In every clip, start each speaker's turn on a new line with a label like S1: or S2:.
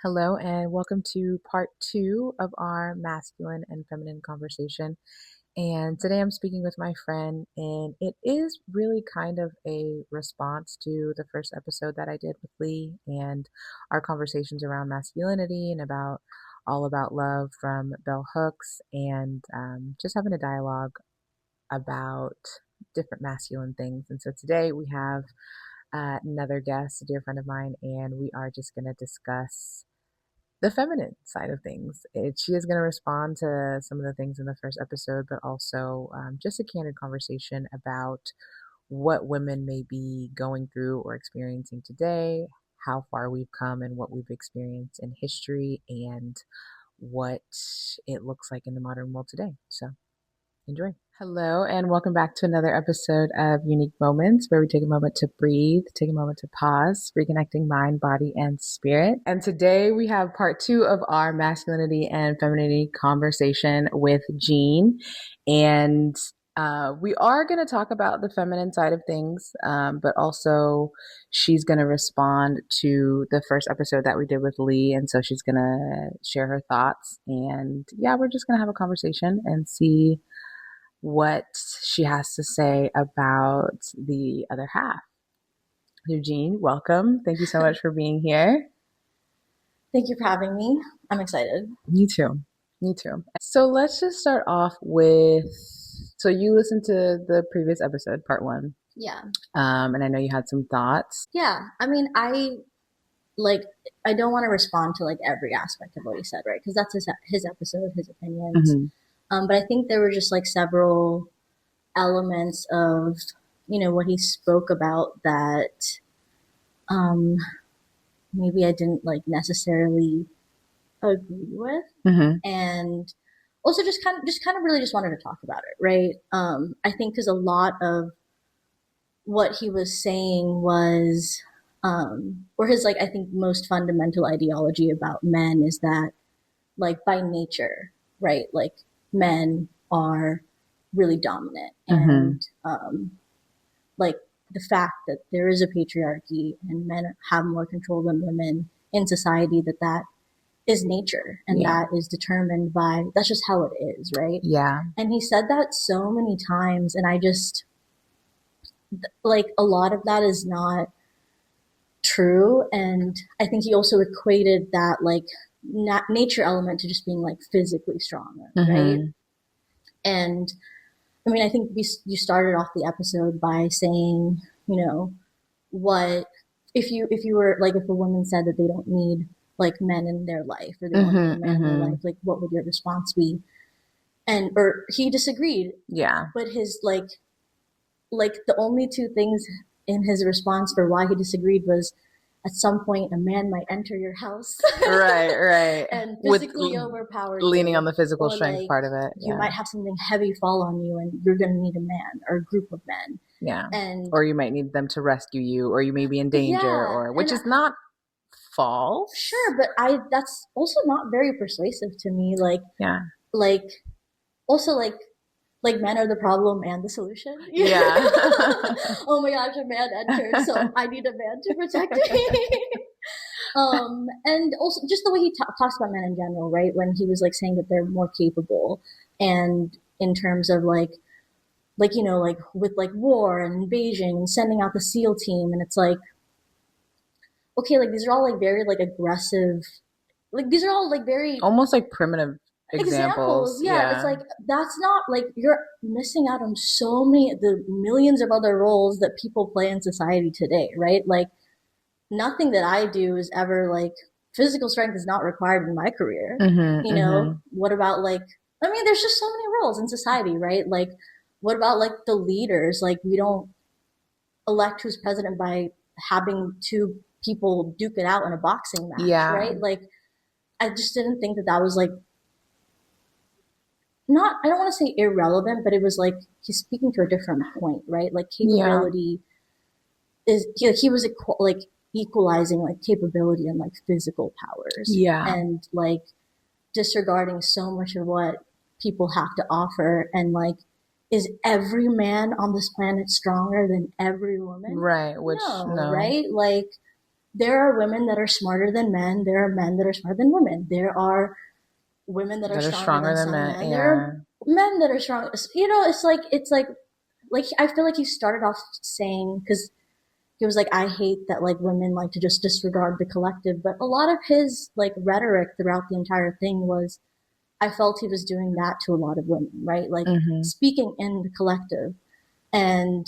S1: Hello, and welcome to part two of our masculine and feminine conversation. And today I'm speaking with my friend, and it is really kind of a response to the first episode that I did with Lee and our conversations around masculinity and about all about love from Bell Hooks, and just having a dialogue about different masculine things. And so today we have another guest, a dear friend of mine, and we are just going to discuss the feminine side of things. She is going to respond to some of the things in the first episode, but also just a candid conversation about what women may be going through or experiencing today, how far we've come and what we've experienced in history, and what it looks like in the modern world today. So enjoy. Hello, and welcome back to another episode of Unique Moments, where we take a moment to breathe, take a moment to pause, reconnecting mind, body, and spirit. And today we have part two of our masculinity and femininity conversation with Jean. And we are going to talk about the feminine side of things, but also she's going to respond to the first episode that we did with Lee. And so she's going to share her thoughts. And yeah, we're just going to have a conversation and see what she has to say about the other half. Eugene, welcome. Thank you so much for being here.
S2: Thank you for having me. I'm excited.
S1: Me too. Me too. So let's just start off with, so you listened to the previous episode, part one.
S2: Yeah.
S1: And I know you had some thoughts.
S2: Yeah. I mean, I don't want to respond to like every aspect of what he said, right? Because that's his episode, his opinions.
S1: Mm-hmm.
S2: But I think there were just like several elements of, what he spoke about that maybe I didn't like necessarily agree with.
S1: Mm-hmm.
S2: And also just kind of really just wanted to talk about it, right? I think because a lot of what he was saying was, or his like, I think most fundamental ideology about men is that like by nature, right? Like men are really dominant and like the fact that there is a patriarchy and men have more control than women in society, that is nature and that is determined by, that's just how it is, right?
S1: Yeah.
S2: And he said that so many times, and I just like a lot of that is not true. And I think he also equated that like nature element to just being like physically stronger, right? And I mean, I think you started off the episode by saying, what if you were like, if a woman said that they don't need like men in their life, or they don't need a man in their life, like what would your response be? And or he disagreed.
S1: Yeah.
S2: But his like the only two things in his response for why he disagreed was, at some point a man might enter your house,
S1: right
S2: and physically overpower you,
S1: leaning on the physical
S2: or
S1: strength
S2: like
S1: part of it.
S2: You might have something heavy fall on you and you're going to need a man or a group of men.
S1: Yeah.
S2: And
S1: or you might need them to rescue you, or you may be in danger, or which is not false.
S2: Sure, but that's also not very persuasive to me. Like,
S1: yeah.
S2: Like also like men are the problem and the solution.
S1: Yeah.
S2: Oh my gosh, a man entered, so I need a man to protect me. And also just the way he talks about men in general, right? When he was like saying that they're more capable, and in terms of like with like war and invasion and sending out the SEAL team, and it's like, okay, like these are all like very like aggressive, like these are all like very
S1: almost like primitive examples.
S2: Yeah, it's like, that's not like, you're missing out on so many the millions of other roles that people play in society today, right? Like nothing that I do is ever like, physical strength is not required in my career. What about like, I mean, there's just so many roles in society, right? Like what about like the leaders? Like we don't elect who's president by having two people duke it out in a boxing match, right? Like I just didn't think that was like, not, I don't want to say irrelevant, but it was like he's speaking to a different point, right? Like capability is, he was like equalizing like capability and like physical powers, and like disregarding so much of what people have to offer. And like, is every man on this planet stronger than every woman?
S1: Right. Which no.
S2: Right? Like there are women that are smarter than men. There are men that are smarter than women. There are women that are
S1: That are
S2: stronger
S1: stronger
S2: than
S1: than
S2: some
S1: men.
S2: men. There
S1: Yeah.
S2: are men that are strong. It's like I feel like he started off saying, because he was like, I hate that like women like to just disregard the collective, but a lot of his like rhetoric throughout the entire thing was, I felt he was doing that to a lot of women, right? Like
S1: Hmm.
S2: speaking in the collective, and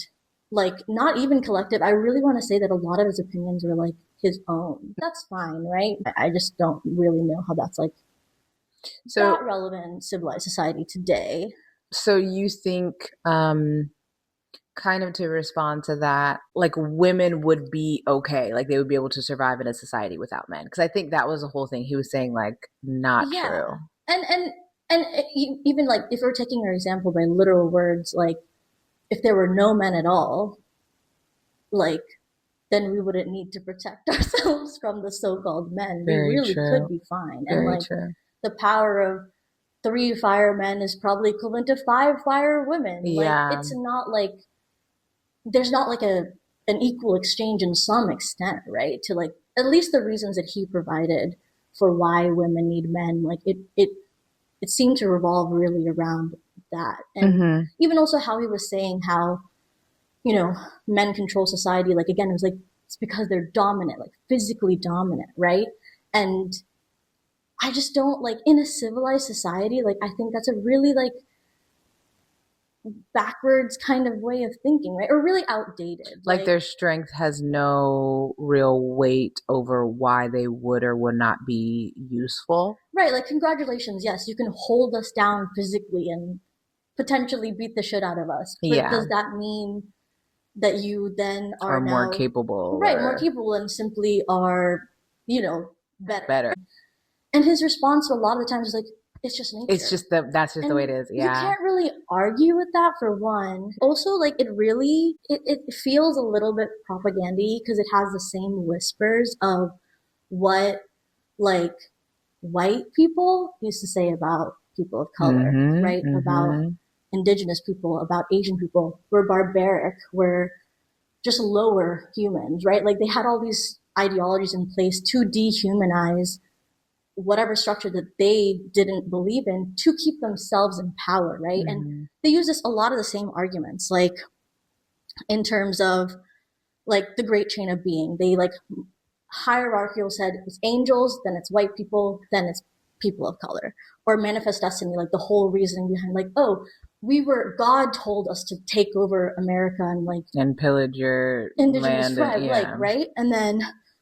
S2: like not even collective. I really want to say that a lot of his opinions were like his own. That's fine, right? I just don't really know how that's like that
S1: So,
S2: relevant in civilized society today.
S1: so you think, kind of to respond to that, like women would be okay, like they would be able to survive in a society without men? Because I think that was the whole thing. He was saying like not
S2: Yeah,
S1: true.
S2: and even like if we're taking our example by literal words, like if there were no men at all, like then we wouldn't need to protect ourselves from the so-called men. We
S1: Very
S2: really could
S1: true.
S2: be fine, and
S1: Very
S2: like
S1: true.
S2: the power of 3 firemen is probably equivalent to 5 fire women. Like
S1: Yeah.
S2: it's not like there's not like a an equal exchange in some extent, right? To like at least the reasons that he provided for why women need men, like it seemed to revolve really around that. And
S1: Hmm.
S2: even also how he was saying how, you know, men control society. Like again, it was like it's because they're dominant, like physically dominant, right? And I just don't like in a civilized society, like I think that's a really like backwards kind of way of thinking, right? Or really outdated.
S1: Like
S2: Like
S1: their strength has no real weight over why they would or would not be useful.
S2: right, like congratulations, yes, you can hold us down physically and potentially beat the shit out of us. But
S1: Yeah.
S2: does that mean that you then
S1: Or
S2: are
S1: more
S2: now
S1: capable
S2: right, more
S1: or
S2: capable and simply are, you know, better?
S1: better.
S2: And his response a lot of the times is like, it's just
S1: It's
S2: nature.
S1: just that's just the way it
S2: And
S1: is.
S2: you
S1: Yeah.
S2: can't really argue with that for one. Also, like it really it feels a little bit propagandy because it has the same whispers of what like white people used to say about people of color,
S1: Mhm.
S2: right? About
S1: Mhm.
S2: indigenous people, about Asian people. We're barbaric, we're just lower humans, right? Like they had all these ideologies in place to dehumanize whatever structure that they didn't believe in to keep themselves in power, right? And
S1: Mhm.
S2: they use this a lot of the same arguments, like in terms of like the great chain of being. They like hierarchical said it's angels, then it's white people, then it's people of color. Or manifest destiny, like the whole reasoning behind like, oh, we were God told us to take over America and like
S1: And pillage your
S2: indigenous
S1: land and
S2: tribe, like
S1: yeah.
S2: right? And then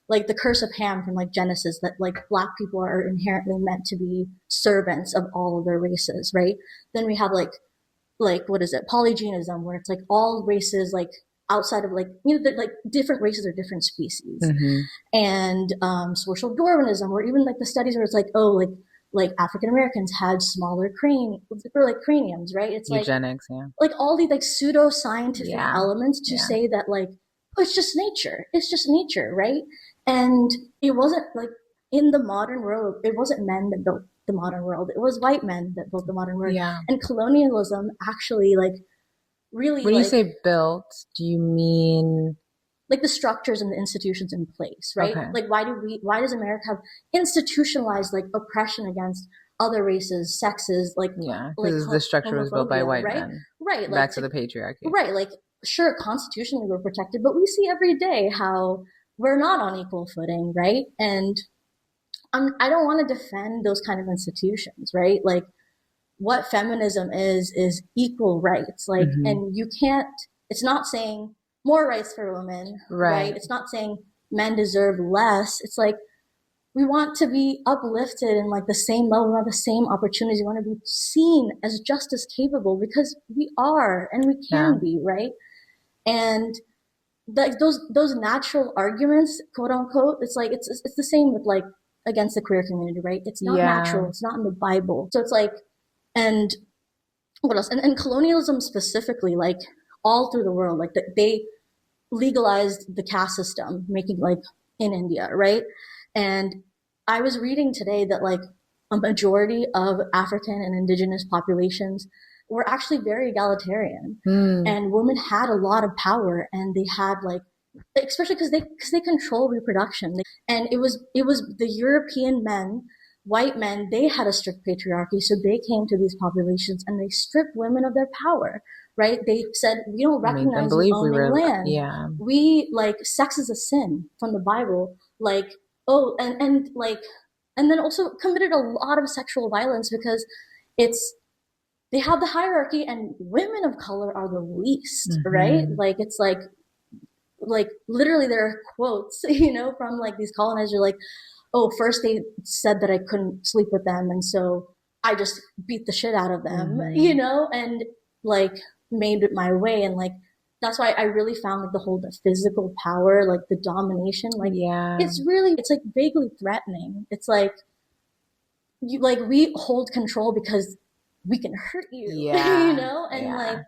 S2: like the curse of Ham from like Genesis that like black people are inherently meant to be servants of all of their races, right? Then we have like what is it, polygenism, where it's like all races like outside of like like different races are different species,
S1: Mhm.
S2: and social Darwinism, or even like the studies where it's like, oh, like African Americans had smaller or like craniums, right? It's
S1: Eugenics, yeah.
S2: like all these like pseudo scientific
S1: Yeah.
S2: elements to
S1: Yeah.
S2: say that like, oh, it's just nature, it's just nature, right? And it wasn't like in the modern world, it wasn't men that built the modern world, it was white men that built the modern world.
S1: Yeah.
S2: And colonialism actually like really
S1: When you say built, do you mean
S2: like the structures and the institutions in place, right?
S1: okay.
S2: Like why does America have institutionalized like oppression against other races, sexes,
S1: Yeah,
S2: like
S1: because the structure was built by
S2: homophobia,
S1: white
S2: right?
S1: men.
S2: Right, like
S1: Back to
S2: to
S1: the patriarchy.
S2: right, like sure constitutionally we're protected, but we see every day how we're not on equal footing, right? And I don't want to defend those kind of institutions, right? Like what feminism is equal rights, like,
S1: Hmm.
S2: and you can't, it's not saying more rights for women, right?
S1: Right.
S2: It's not saying men deserve less. It's like we want to be uplifted in like the same level, we want the same opportunities, we want to be seen as just as capable because we are and we
S1: Yeah.
S2: can be, right? And like those natural arguments, quote unquote, it's like it's the same with like against the queer community, right? It's not
S1: Yeah.
S2: natural, it's not in the Bible. So it's like, and what else? And colonialism specifically, like all through the world, like they legalized the caste system, making like in India, right? And I was reading today that like a majority of African and indigenous populations were actually very egalitarian,
S1: Mm.
S2: and women had a lot of power, and they had like especially because they control reproduction. And it was the European men, white men, they had a strict patriarchy, so they came to these populations and they stripped women of their power, right? They said, we don't
S1: Made them
S2: recognize you
S1: believe we
S2: owning
S1: were,
S2: land.
S1: yeah,
S2: We like sex is a sin from the Bible. Like, oh, and like, and then also committed a lot of sexual violence because it's they have the hierarchy and women of color are the least, right?
S1: hmm,
S2: Like it's like literally there are quotes, from like these colonizers like, oh, first they said that I couldn't sleep with them, and so I just beat the shit out of them,
S1: hmm,
S2: and like made it my way, and like that's why I really found like the whole the physical power, like the domination, like
S1: yeah,
S2: it's like vaguely threatening. It's like you like we hold control because we can hurt you,
S1: yeah,
S2: and like
S1: yeah,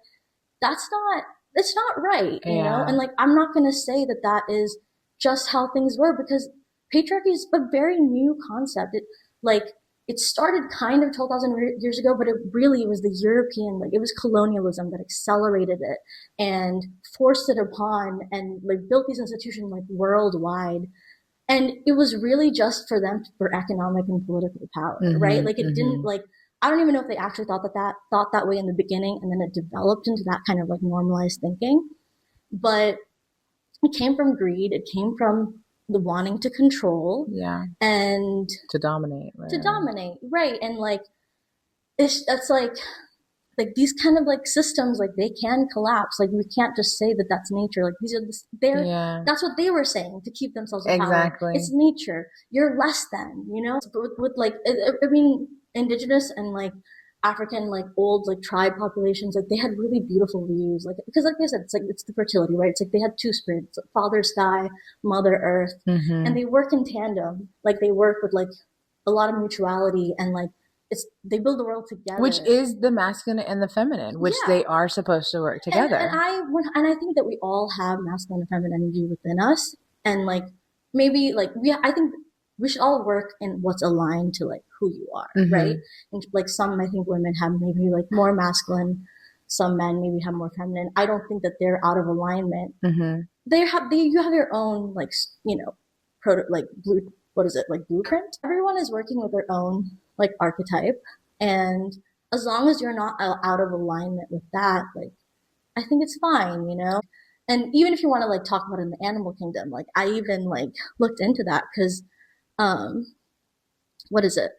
S2: that's not it's not right,
S1: yeah,
S2: and like I'm not going to say that that is just how things were because patriarchy is a very new concept. Like it started kind of 12,000 years ago, but it really was the European, like it was colonialism that accelerated it and forced it upon and like built these institutions like worldwide, and it was really just for them for economic and political power, right?
S1: hmm,
S2: Like it didn't
S1: hmm,
S2: like I don't even know if they actually thought that way in the beginning, and then it developed into that kind of like normalized thinking. But it came from greed. It came from the wanting to control
S1: yeah,
S2: and
S1: to dominate,
S2: to
S1: right?
S2: dominate, right? And like that's like these kind of like systems, like they can collapse. Like we can't just say that that's nature. Like these are they're
S1: Yeah,
S2: that's what they were saying to keep themselves in power. It's
S1: exactly.
S2: nature. You're less than, but with like I mean indigenous and like African like old like tribe populations, like they had really beautiful views, like because like I said, it's like it's the fertility, right? It's like they had two spirits, like father sky, mother earth, and
S1: Hmm.
S2: they work in tandem. Like they work with like a lot of mutuality, and like they build the world
S1: Which
S2: together.
S1: is the masculine and the feminine, which
S2: Yeah,
S1: they are supposed to work
S2: and
S1: together.
S2: I think that we all have masculine and feminine energy within us, and like maybe like I think we should all work in what's aligned to like who you are, right?
S1: Hmm.
S2: And like some I think women have maybe like more masculine, some men maybe have more feminine. I don't think that they're out of alignment.
S1: Hmm.
S2: They you have your own like like blue what is it like blueprint. Everyone is working with their own like archetype, and as long as you're not out of alignment with that, like I think it's fine. And even if you want to like talk about it in the animal kingdom, like I even like looked into that because um what is it?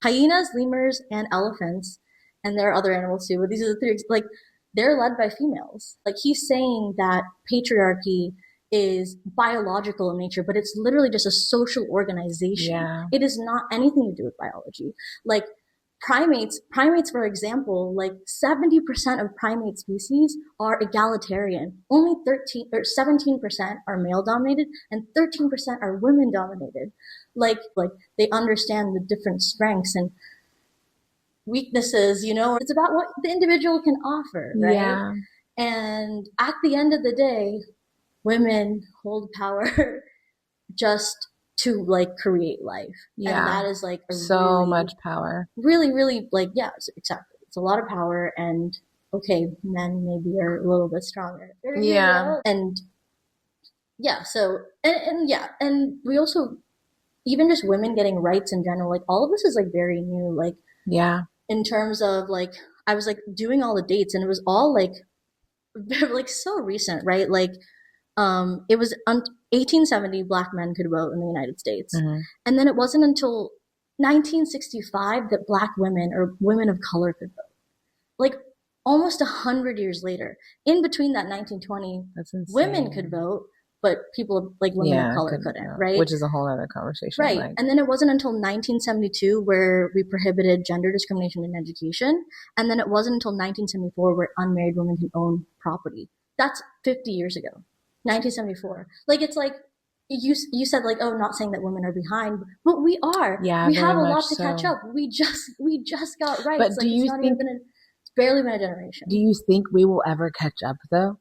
S2: Hyenas, lemurs, and elephants, and there are other animals too, but these are the three like they're led by females. Like he's saying that patriarchy is biological in nature, but it's literally just a social organization.
S1: Yeah.
S2: It is not anything to do with biology. Like primates for example, like 70% of primate species are egalitarian. Only 13 or 17% are male dominated and 13% are women dominated. Like they understand the different strengths and weaknesses. It's about what the individual can offer, right?
S1: Yeah.
S2: And at the end of the day, women hold power just to like create life, and
S1: Yeah.
S2: that is like a
S1: So
S2: really
S1: much power.
S2: really really like yeah, exactly, it's a lot of power. And okay, men maybe are a little bit stronger,
S1: Yeah.
S2: and yeah, so and yeah, and we also even just women getting rights in general, like all of this is like very new, like
S1: Yeah.
S2: in terms of like I was like doing all the dates and it was all like like so recent, right? Like it was 1870 black men could vote in the United States.
S1: Hmm.
S2: And then it wasn't until 1965 that black women or women of color could vote. Like almost 100 years later. In between that 1920,
S1: That's
S2: women could
S1: insane.
S2: vote, but people like women of
S1: Yeah.
S2: color
S1: Couldn't
S2: couldn't,
S1: know.
S2: right?
S1: Which is a whole other conversation.
S2: Right.
S1: Like,
S2: And then it wasn't until 1972 where we prohibited gender discrimination in education. And then it wasn't until 1974 where unmarried women can own property. That's 50 years ago. 1974. Like, it's like, you said like, oh, not saying that women are behind, but we are.
S1: yeah,
S2: We have
S1: very
S2: a
S1: much
S2: lot to catch
S1: so.
S2: up. We just got rights.
S1: But
S2: Like it's not even been it's barely been a
S1: do
S2: generation.
S1: you think we will ever catch up though?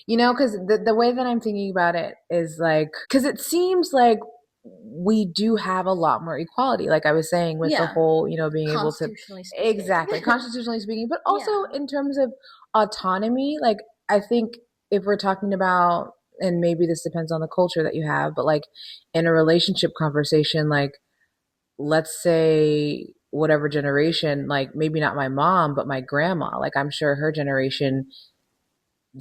S1: Because the way that I'm thinking about it is like, because it seems like we do have a lot more equality, like I was saying, with the
S2: Yeah,
S1: whole, being able to,
S2: constitutionally speaking.
S1: exactly, constitutionally speaking, but also
S2: Yeah.
S1: in terms of autonomy. Like, I think if we're talking about, and maybe this depends on the culture that you have, but like in a relationship conversation, like let's say whatever generation, like maybe not my mom, but my grandma, like I'm sure her generation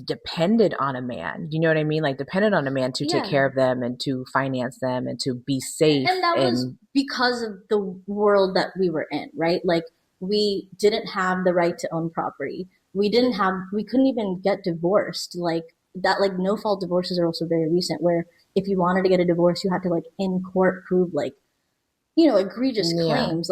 S1: depended on a man. You know what I mean? Like depended on a man to take
S2: Yeah.
S1: care of them and to finance them and to be safe.
S2: And that was
S1: And
S2: because of the world that we were in, right? Like we didn't have the right to own property. We couldn't even get divorced. Like that, like no fault divorces are also very recent where if you wanted to get a divorce, you had to like in court prove like, egregious
S1: yeah.
S2: claims.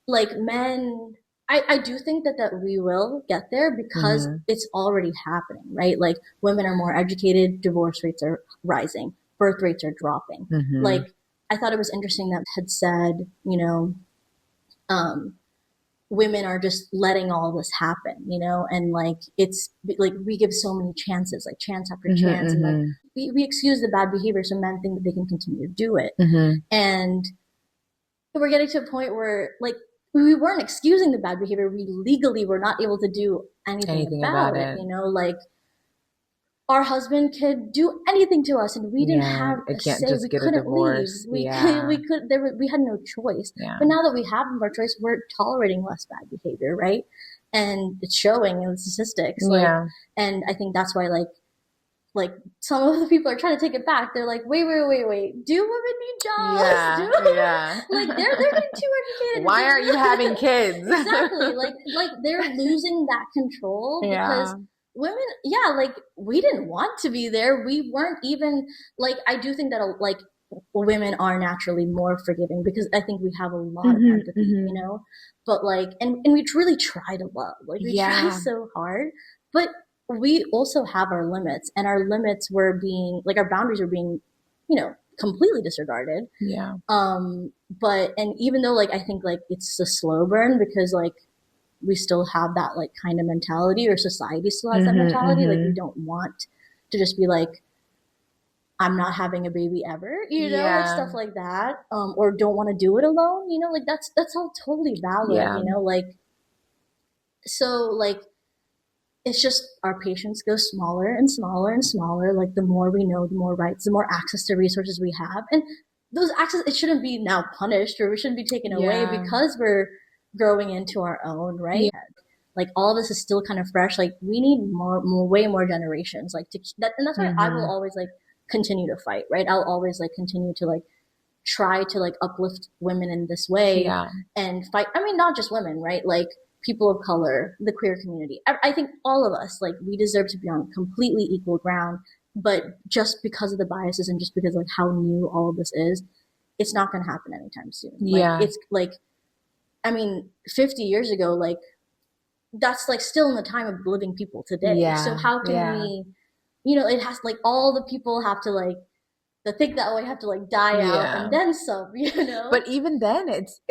S2: Like men, I do think that we will get there because
S1: Hmm.
S2: it's already happening, right? Like women are more educated, divorce rates are rising, birth rates are dropping.
S1: Hmm.
S2: Like I thought it was interesting that had said, um, women are just letting all this happen, and like it's like we give so many chances, like chance after
S1: Hmm.
S2: chance, and like
S1: Hmm.
S2: we excuse the bad behavior so men think that they can continue to do it.
S1: Hmm.
S2: And we're getting to a point where like we weren't excusing the bad behavior, we legally were not able to do anything
S1: Anything
S2: about
S1: about
S2: it,
S1: it.
S2: like our husband could do anything to us and we didn't
S1: Yeah.
S2: have
S1: It
S2: a
S1: can't
S2: say,
S1: just
S2: we
S1: get a
S2: couldn't leave,
S1: divorce.
S2: we could
S1: Yeah.
S2: we could there was, we had no choice.
S1: Yeah.
S2: But now that we have more choice, we're tolerating less bad behavior, right? And it's showing in the statistics, like,
S1: Yeah.
S2: and I think that's why like some of the people are trying to take it back. They're like, wait, do women need jobs?
S1: Yeah. Yeah.
S2: Like they're getting too educated
S1: Why aren't you having
S2: into
S1: kids?
S2: exactly, like they're losing that control because
S1: Yeah.
S2: women, yeah, like we didn't want to be there. We weren't even like, I do think that like women are naturally more forgiving because I think we have a lot of
S1: Hmm.
S2: empathy,
S1: Hmm.
S2: but like, and we truly try to love, like we try
S1: Yeah.
S2: so hard, but we also have our limits, and our limits were being like our boundaries were being, completely disregarded.
S1: Yeah.
S2: But and even though like I think like it's a slow burn because like we still have that like kind of mentality, or society still has that
S1: Hmm.
S2: mentality, like we
S1: Hmm.
S2: don't want to just be like, I'm not having a baby ever, like
S1: Yeah.
S2: stuff like that, or don't want to do it alone, like that's all totally valid,
S1: Yeah.
S2: like so like it's just our patience goes smaller and smaller and smaller. Like the more we know, the more rights, the more access to resources we have, and those access, it shouldn't be now punished or we shouldn't be taken away
S1: Yeah.
S2: because we're growing into our own, right?
S1: Yeah.
S2: Like all of this is still kind of fresh. Like we need way more generations, like to that, and that's why I will
S1: Hmm.
S2: always like continue to fight, right? I'll always like continue to like try to like uplift women in this way
S1: Yeah.
S2: and fight. I mean, not just women, right? Like people of color, the queer community. I think all of us, like, we deserve to be on completely equal ground. But just because of the biases and just because like how new all of this is, it's not going to happen anytime soon. Like
S1: Yeah.
S2: it's like, I mean, 50 years ago, like that's like still in the time of living people today. So
S1: Yeah.
S2: how can
S1: Yeah.
S2: we, it has like all the people have to like the think that way have to like die out and
S1: Yeah.
S2: then some,
S1: But even then it's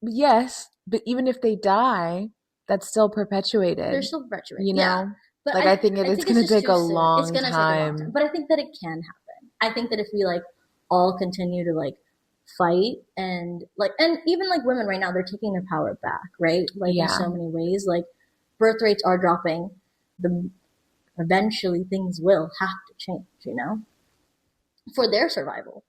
S1: yes, but even if they die, that's still
S2: They're
S1: perpetuated,
S2: still perpetuating.
S1: you
S2: Yeah,
S1: know?
S2: but
S1: Like I think
S2: I
S1: it's
S2: think it's
S1: gonna
S2: just
S1: take
S2: too
S1: a
S2: soon. It's
S1: long
S2: gonna take a long time,
S1: time.
S2: but I think that it can happen. I think that if we like all continue to like fight and like, and even like women right now, they're taking their power back, right? Like in
S1: Yeah.
S2: so many ways, like birth rates are dropping. The Eventually things will have to change, for their survival.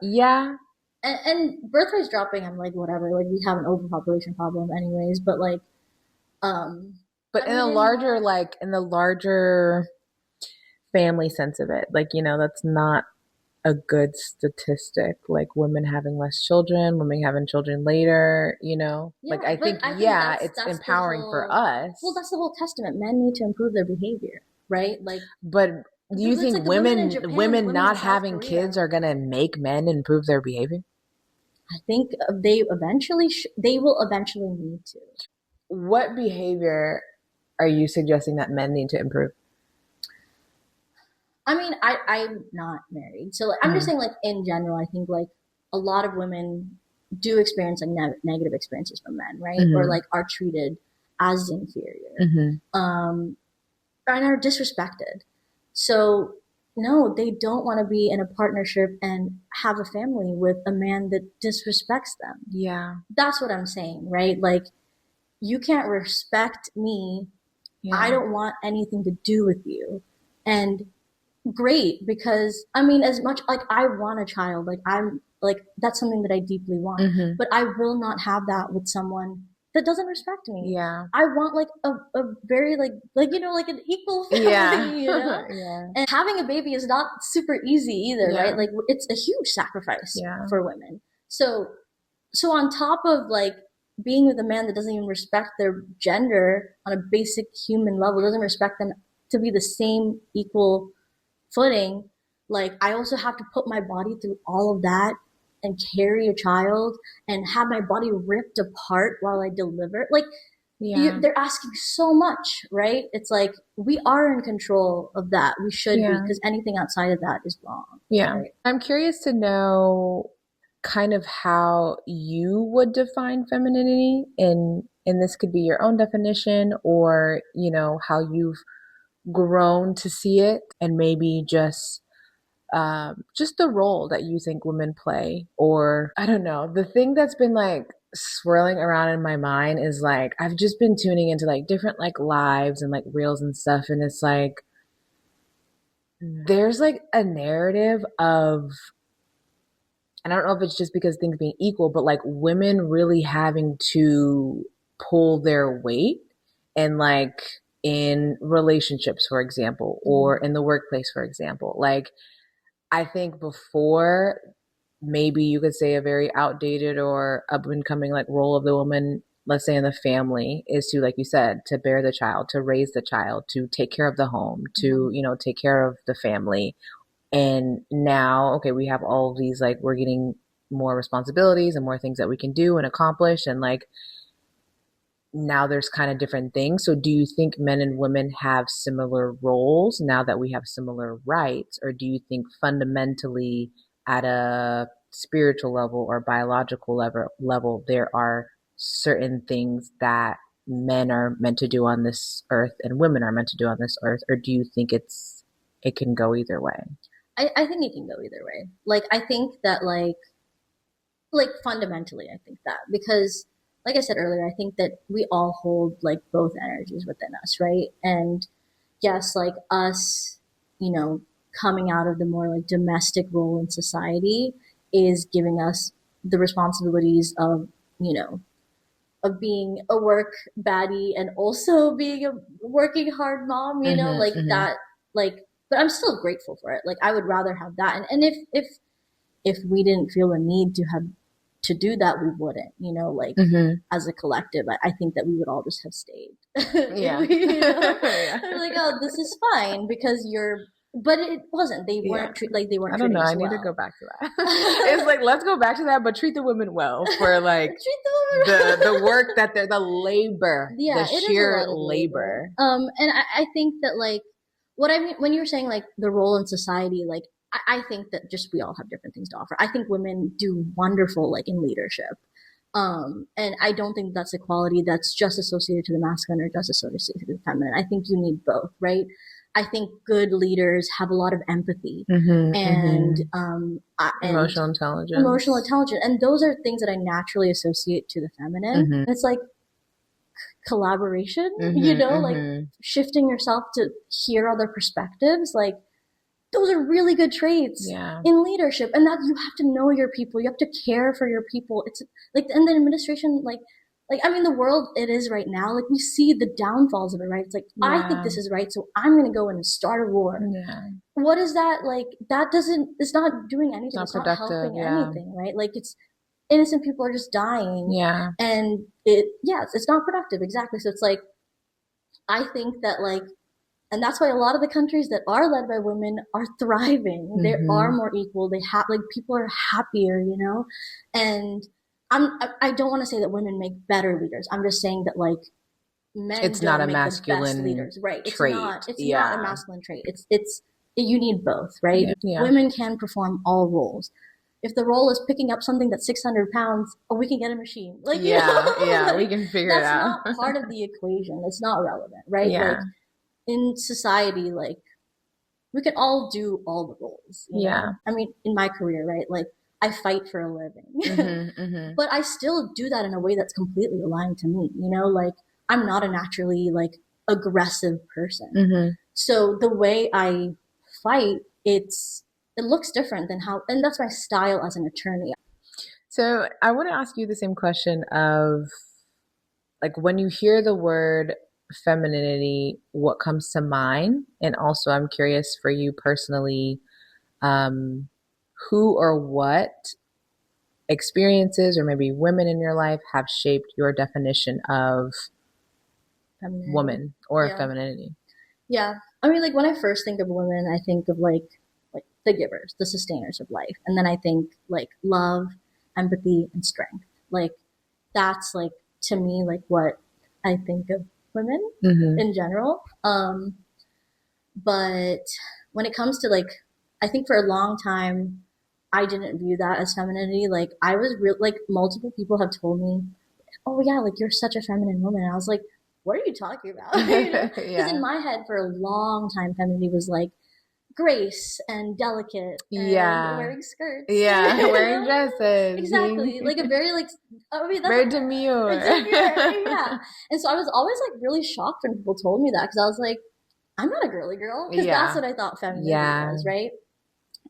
S1: Yeah.
S2: And birth rates dropping, I'm like whatever. Like we have an overpopulation problem, anyways. But like, um,
S1: But
S2: I mean,
S1: in the larger family sense of it, like, that's not a good statistic. Like women having less children, women having children later, Like
S2: yeah,
S1: I
S2: but
S1: think,
S2: I think
S1: yeah,
S2: that's
S1: it's
S2: that's the
S1: empowering for
S2: whole. Well,
S1: us.
S2: that's the whole testament. Men need to improve their behavior, right? Like
S1: But do you
S2: it's
S1: think
S2: like the women in Japan, the
S1: women
S2: women in
S1: not
S2: South
S1: having kids
S2: Korea.
S1: are gonna make men improve their behavior?
S2: I think they will eventually need to.
S1: What behavior are you suggesting that men need to improve?
S2: I mean, I'm not married, so like, I'm just
S1: Hmm.
S2: saying like in general. I think like a lot of women do experience like negative experiences from men, right? Or
S1: Hmm.
S2: like are treated as inferior,
S1: Hmm.
S2: um, and are disrespected. So no, they don't want to be in a partnership and have a family with a man that disrespects them.
S1: Yeah.
S2: That's what I'm saying, right? Like you can't respect me. I
S1: Yeah.
S2: don't want anything to do with you. And great, because I mean, as much like I want a child, like I'm like that's something that I deeply want,
S1: Hmm.
S2: but I will not have that with someone that doesn't respect me.
S1: Yeah.
S2: I want like a very like you know like an equal
S1: Yeah.
S2: family, you know.
S1: Yeah.
S2: And having a baby is not super easy either, right?
S1: Yeah.
S2: Like it's a huge sacrifice
S1: Yeah.
S2: for women. So on top of like being with a man that doesn't even respect their gender on a basic human level, doesn't respect them to be the same equal footing, like I also have to put my body through all of that and carry a child and have my body ripped apart while I deliver. Like
S1: Yeah.
S2: they're asking so much, right? It's like we are in control of that. We should be,
S1: Yeah.
S2: because anything outside of that is wrong,
S1: Yeah.
S2: right?
S1: I'm curious to know kind of how you would define femininity, and this could be your own definition, or how you've grown to see it, and maybe just the role that you think women play. Or I don't know, the thing that's been like swirling around in my mind is like I've just been tuning into like different like lives and like reels and stuff, and it's like there's like a narrative of, and I don't know if it's just because things being equal, but like women really having to pull their weight, and like in relationships, for example, or
S2: Mm-hmm.
S1: in the workplace, for example. Like I think before, maybe you could say a very outdated or up and coming like role of the woman, let's say in the family, is to, like you said, to bear the child, to raise the child, to take care of the home,
S2: Mm-hmm.
S1: to take care of the family. And now, okay, we have all of these, like, we're getting more responsibilities and more things that we can do and accomplish, and like now there's kind of different things. So do you think men and women have similar roles now that we have similar rights? Or do you think fundamentally at a spiritual level or biological level there are certain things that men are meant to do on this earth and women are meant to do on this earth? Or do you think it can go either way?
S2: I think it can go either way. Like I think that fundamentally I think that, because like I said earlier, I think that we all hold like both energies within us, right? And yes, like us, you know, coming out of the more like domestic role in society is giving us the responsibilities of, you know, of being a work baddie and also being a working hard mom, you know,
S1: Mm-hmm,
S2: like
S1: mm-hmm,
S2: that, like, but I'm still grateful for it. Like I would rather have that. And if we didn't feel a need to have to do that, we wouldn't, you know, like
S1: mm-hmm.
S2: as a collective, I think that we would all just have stayed.
S1: Yeah.
S2: You know,
S1: Yeah.
S2: they're like, oh, this is fine because you're, but it wasn't. They
S1: Yeah.
S2: weren't like they
S1: I
S2: weren't
S1: don't know.
S2: treating
S1: I
S2: us
S1: need to go
S2: well.
S1: back to that. It's like, let's go back to that, but treat the women well for like
S2: Treat
S1: the
S2: them.
S1: work that they're, the labor, the
S2: Yeah, it is a
S1: sheer
S2: lot of labor.
S1: labor.
S2: And I think that like what I mean when you're saying like the role in society, like I think that just we all have different things to offer. I think women do wonderful like in leadership. And I don't think that's a quality that's just associated to the masculine or just associated to the feminine. I think you need both, right? I think good leaders have a lot of empathy
S1: Mm-hmm,
S2: and
S1: mm-hmm.
S2: and
S1: Emotional
S2: emotional
S1: intelligence.
S2: intelligence, and those are things that I naturally associate to the feminine.
S1: Mm-hmm,
S2: And it's like collaboration, you
S1: mm-hmm,
S2: know, like
S1: mm-hmm.
S2: shifting yourself to hear other perspectives, like those are really good traits
S1: Yeah.
S2: in leadership. And that you have to know your people, you have to care for your people. It's like, and the administration, like I mean the world it is right now, like we see the downfalls of it, right? It's like I think
S1: Yeah.
S2: this is right, so I'm going to go in and start a war.
S1: Yeah.
S2: What is that? Like that doesn't, it's not doing anything,
S1: Not
S2: it's not
S1: productive.
S2: helping
S1: Yeah.
S2: anything, right? Like it's innocent people are just dying,
S1: Yeah.
S2: and it, yes, it's not productive, exactly. So it's like I think that like, and that's why a lot of the countries that are led by women are thriving. They are
S1: Mm-hmm.
S2: more equal. They have like people are happier, you know. And I don't want to say that women make better leaders. I'm just saying that like men
S1: It's not
S2: don't
S1: a
S2: make the best
S1: masculine
S2: leaders, right? It's not.
S1: trait.
S2: It's not a
S1: Yeah.
S2: masculine trait. It's you need both, right?
S1: Yeah. Yeah.
S2: Women can perform all roles. If the role is picking up something that's 600 pounds, oh, we can get a machine. Like, you
S1: Yeah.
S2: know,
S1: Yeah. We
S2: like
S1: can figure it
S2: that's
S1: out.
S2: not part of the equation. It's not relevant, right? Like
S1: Yeah.
S2: in society, like we could all do all the roles, you
S1: Yeah.
S2: know? I mean, in my career, right? Like I fight for a living,
S1: Mm-hmm, mm-hmm.
S2: but I still do that in a way that's completely aligned to me, you know? Like I'm not a naturally like aggressive person.
S1: Mm-hmm.
S2: So the way I fight, it looks different than how, and that's my style as an attorney.
S1: So I want to ask you the same question of like when you hear the word femininity, what comes to mind? And also I'm curious for you personally, um, who or what experiences or maybe women in your life have shaped your definition of
S2: Femininity.
S1: woman or
S2: Yeah.
S1: femininity?
S2: Yeah. I mean, like when I first think of women, I think of like the givers, the sustainers of life. And then I think like love, empathy, and strength. Like that's like to me like what I think of women
S1: Hmm.
S2: in general. But when it comes to like, I think for a long time, I didn't view that as femininity. Like I was real, like multiple people have told me, "Oh yeah, like you're such a feminine woman." And I was like, "What are you talking about?" You know? Because in
S1: Yeah.
S2: my head, for a long time, femininity was like grace and delicate and
S1: Yeah.
S2: wearing skirts.
S1: Yeah.
S2: You
S1: Wearing
S2: know?
S1: dresses, being
S2: Exactly, like a very like I mean that's
S1: very
S2: a
S1: demure.
S2: demure, yeah. And so I was always like really shocked when people told me that because I was like, I'm not a girly girl because that's
S1: Yeah.
S2: what I thought femininity
S1: Yeah.
S2: was, right?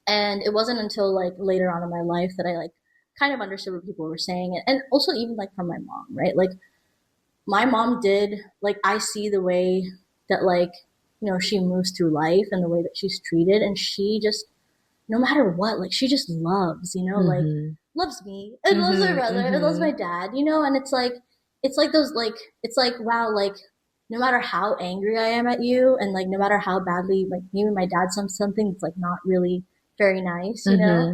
S2: And it wasn't until like later on in my life that I like kind of understood what people were saying, and also even like from my mom, right? Like my mom did like I see the way that like she moves through life and the way that she's treated, and she just no matter what, like she just loves, like
S1: Hmm.
S2: loves me and loves my
S1: Hmm.
S2: brother and loves
S1: Hmm.
S2: my dad, and it's like those like it's like wow, like no matter how angry I am at you and like no matter how badly like maybe my dad something that's like not really very nice,
S1: Hmm.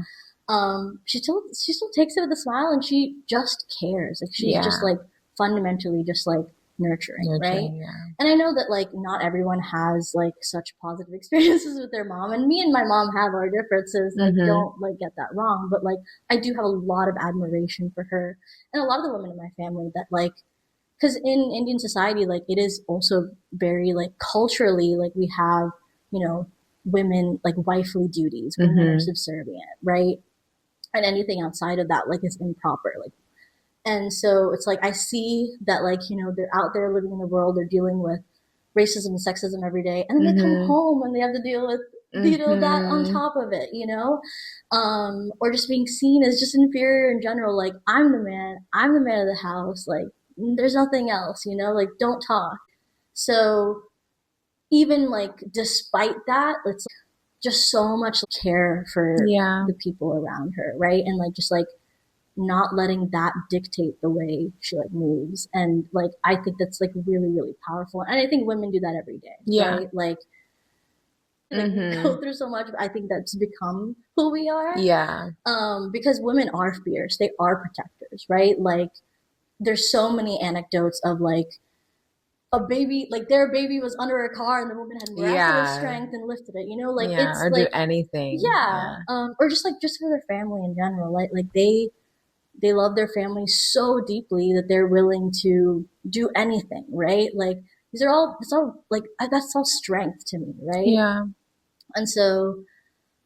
S2: she still takes it with a smile and she just cares. Like she's just
S1: Yeah.
S2: like fundamentally just like nurturing, right?
S1: Nurturing. Yeah.
S2: And I know that like not everyone has like such positive experiences with their mom, and me and my mom have our differences. Like,
S1: Hmm.
S2: don't like get that wrong, but like I do have a lot of admiration for her and a lot of the women in my family that like because in Indian society, like it is also very like culturally like we have you know women like wifely duties. Women are
S1: Hmm.
S2: subservient, right? And anything outside of that like is improper. Like and so it's like I see that like they're out there living in the world, they're dealing with racism and sexism every day, and then they come
S1: Hmm.
S2: home and they have to deal with that on
S1: Hmm.
S2: top of it, or just being seen as just inferior in general. Like I'm the man of the house. Like there's nothing else, like don't talk. So even like despite that, it's just so much care for
S1: Yeah.
S2: the people around her, right? And like just like not letting that dictate the way she like moves. And like I think that's like really really powerful, and I think women do that every day,
S1: Yeah.
S2: right? Like we
S1: Hmm.
S2: go through so much, but I think that's become who we are.
S1: Yeah.
S2: Because women are fierce, they are protectors, right? Like there's so many anecdotes of like a baby, like their baby was under a car and the woman had miraculous
S1: Yeah.
S2: strength and lifted it, like
S1: Yeah.
S2: it's
S1: Or do
S2: like
S1: anything.
S2: yeah,
S1: Yeah.
S2: or just for their family in general, like they love their family so deeply that they're willing to do anything, right? Like it's all like that's all strength to me, right?
S1: Yeah.
S2: And so,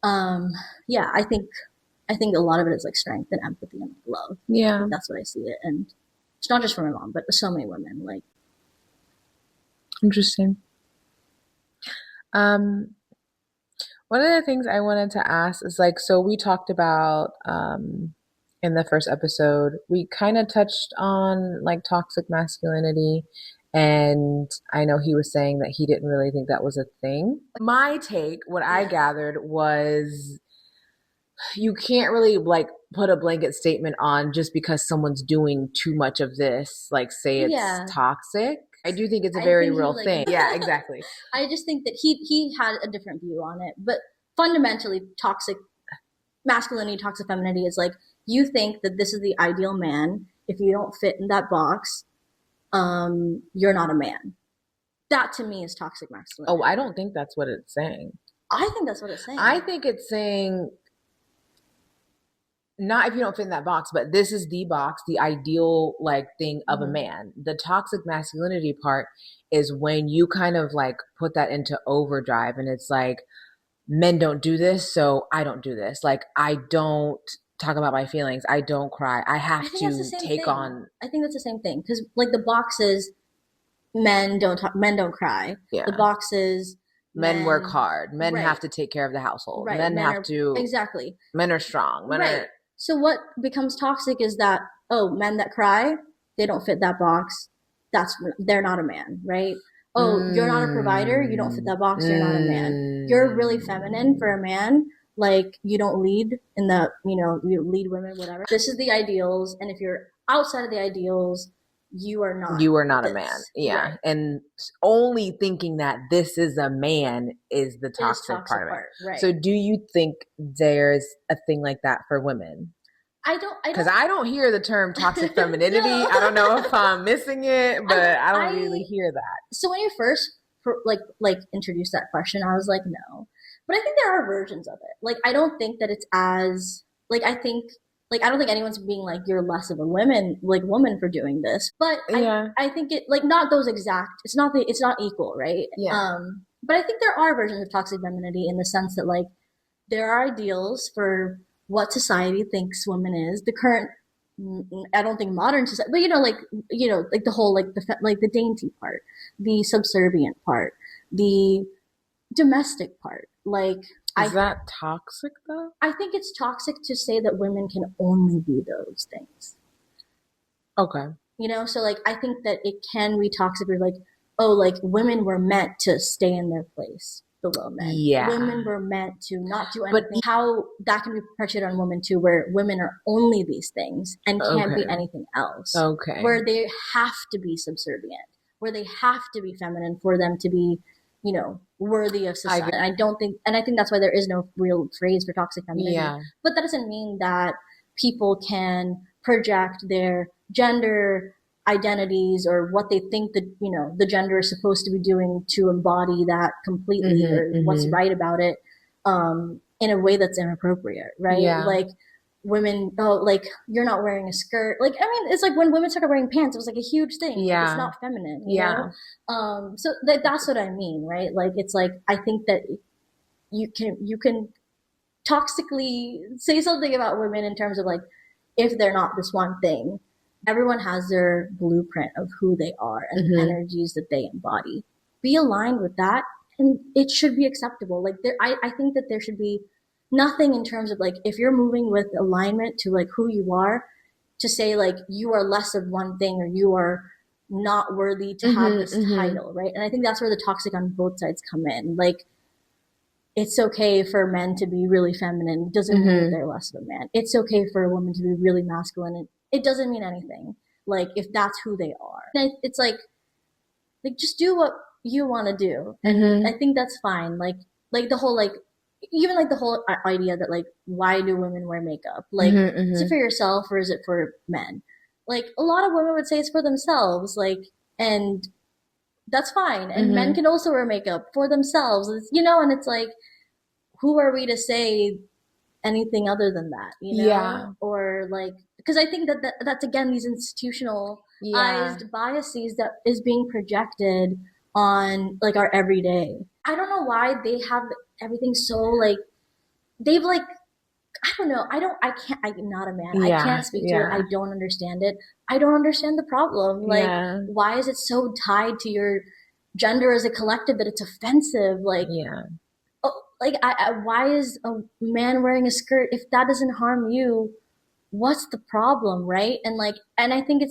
S2: um, yeah, I think a lot of it is like strength and empathy and love. I
S1: Yeah.
S2: think that's what I see it, and it's not just for my mom, but so many women. Like,
S1: Interesting. Um, One of the things I wanted to ask is like, so we talked about in the first episode, we kind of touched on like toxic masculinity. And I know he was saying that he didn't really think that was a thing. My take, what I
S2: yeah,
S1: gathered was you can't really like put a blanket statement on just because someone's doing too much of this, like say it's
S2: yeah.
S1: toxic. I do think it's a
S2: I
S1: very
S2: think he
S1: real
S2: like
S1: thing. Yeah, exactly.
S2: I just think that he had a different view on it, but fundamentally, toxic masculinity, toxic femininity is like you think that this is the ideal man. If you don't fit in that box, you're not a man. That to me is toxic
S1: Oh, I
S2: masculinity.
S1: don't think that's what it's saying.
S2: I think that's what it's
S1: I
S2: saying.
S1: think it's saying not if you don't fit in that box, but this is the box, the ideal like thing of a
S2: Mm-hmm.
S1: man. The toxic masculinity part is when you kind of like put that into overdrive and it's like men don't do this, so I don't do this. Like I don't talk about my feelings. I don't cry. I
S2: I
S1: have
S2: think that's the
S1: to
S2: same
S1: take
S2: thing.
S1: on
S2: I think that's the same thing because like the boxes, men don't talk, men don't cry. The
S1: yeah.
S2: boxes,
S1: Men work
S2: Men,
S1: hard. Men have
S2: right,
S1: to take care of the household.
S2: right.
S1: Men
S2: Men
S1: have
S2: are
S1: to,
S2: exactly
S1: men are strong. Men
S2: right.
S1: are,
S2: So what becomes toxic is that, oh, men that cry, they don't fit that box. They're not a man, right? Oh, you're not a provider, you don't fit
S1: mm,
S2: that box, you're not a man. You're really feminine for
S1: mm,
S2: a man, like you don't lead in the, you lead women, whatever. This is the ideals, and if you're outside of the ideals, you are not
S1: you are not a man.
S2: this, right?
S1: Yeah. And only thinking that this is a man is the
S2: Is
S1: toxic part
S2: toxic
S1: of it.
S2: part, right?
S1: So do you think there's a thing like that for women?
S2: I
S1: Because
S2: don't
S1: I don't hear the term toxic femininity.
S2: no.
S1: I don't know if I'm missing it, but I don't really
S2: I
S1: hear that.
S2: so when you first like introduced that question, I was like, no. But I think there are versions of it. Like I don't think that it's as like I think like I don't think anyone's being like you're less of a woman for doing this. But
S1: Yeah.
S2: I think it like not those exact. It's not equal, right?
S1: Yeah.
S2: But I think there are versions of toxic femininity in the sense that like there are ideals for what society thinks woman is. The current, I don't think modern society, but like the whole like the dainty part, the subservient part, the domestic part. Like
S1: Is
S2: I,
S1: that toxic though?
S2: I think it's toxic to say that women can only be those things.
S1: Okay.
S2: So like I think that it can be toxic. Or like, oh, like women were meant to stay in their place below men.
S1: Yeah.
S2: Women were meant to not do
S1: But
S2: anything. How that can be perpetuated on women too, where women are only these things and can't be
S1: okay.
S2: anything else.
S1: Okay.
S2: Where they have to be subservient, where they have to be feminine for them to be, worthy of
S1: I
S2: society. And I think that's why there is no real phrase for toxic femininity.
S1: yeah.
S2: But that doesn't mean that people can project their gender identities or what they think the gender is supposed to be doing to embody that completely or what's right about it in a way that's inappropriate, right?
S1: Yeah.
S2: Like women, oh, like you're not wearing a skirt. Like I mean, it's like when women started wearing pants, it was like a huge thing. Like it's
S1: Yeah.
S2: not feminine,
S1: Yeah.
S2: So that's what I mean, right? Like it's like I think that you can toxically say something about women in terms of like if they're not this one thing. Everyone has their blueprint of who they are and the energies that they embody. Be aligned with that, and it should be acceptable. Like I think that there should be nothing in terms of like if you're moving with alignment to like who you are, to say like you are less of one thing or you are not worthy to have this title, right? And I think that's where the toxic on both sides come in. Like it's okay for men to be really feminine. It doesn't mean that they're less of a man. It's okay for a woman to be really masculine. It doesn't mean anything. Like if that's who they are, and it's like just do what you want to do, and I think that's fine. Like the whole like even like the whole idea that like why do women wear makeup? Like is it for yourself or is it for men? Like a lot of women would say it's for themselves. Like and that's fine. And men can also wear makeup for themselves, and it's like, who are we to say anything other than that,
S1: Yeah.
S2: Or like, because I think that's again these institutionalized
S1: Yeah.
S2: biases that is being projected on like our everyday. I don't know why they have everything so like they've like I don't know. I'm not a man. I
S1: Yeah.
S2: can't speak to it.
S1: Yeah.
S2: I don't understand it. I don't understand the problem. Like,
S1: Yeah.
S2: why is it so tied to your gender as a collective that it's offensive? Like,
S1: Yeah.
S2: oh, like, why is a man wearing a skirt if that doesn't harm you? What's the problem, right? And I think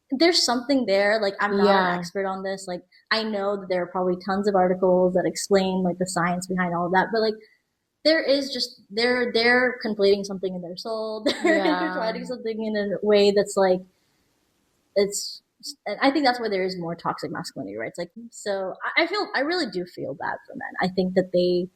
S2: there's something there. Like, I'm not an
S1: Yeah.
S2: expert on this. Like, I know that there are probably tons of articles that explain like the science behind all of that, but like there is just they're conflating something in their soul. They're
S1: Yeah.
S2: intertwining something in a way that's like it's. And I think that's why there is more toxic masculinity, right? It's like so. I really do feel bad for men. I think that they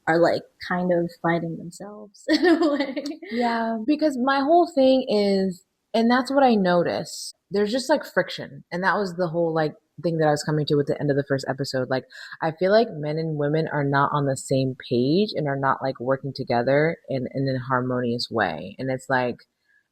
S2: are like kind of fighting themselves in a way.
S1: Yeah, because my whole thing is, and that's what I noticed. There's just like friction. And that was the whole like thing that I was coming to with the end of the first episode. Like, I feel like men and women are not on the same page and are not like working together in a harmonious way. And it's like,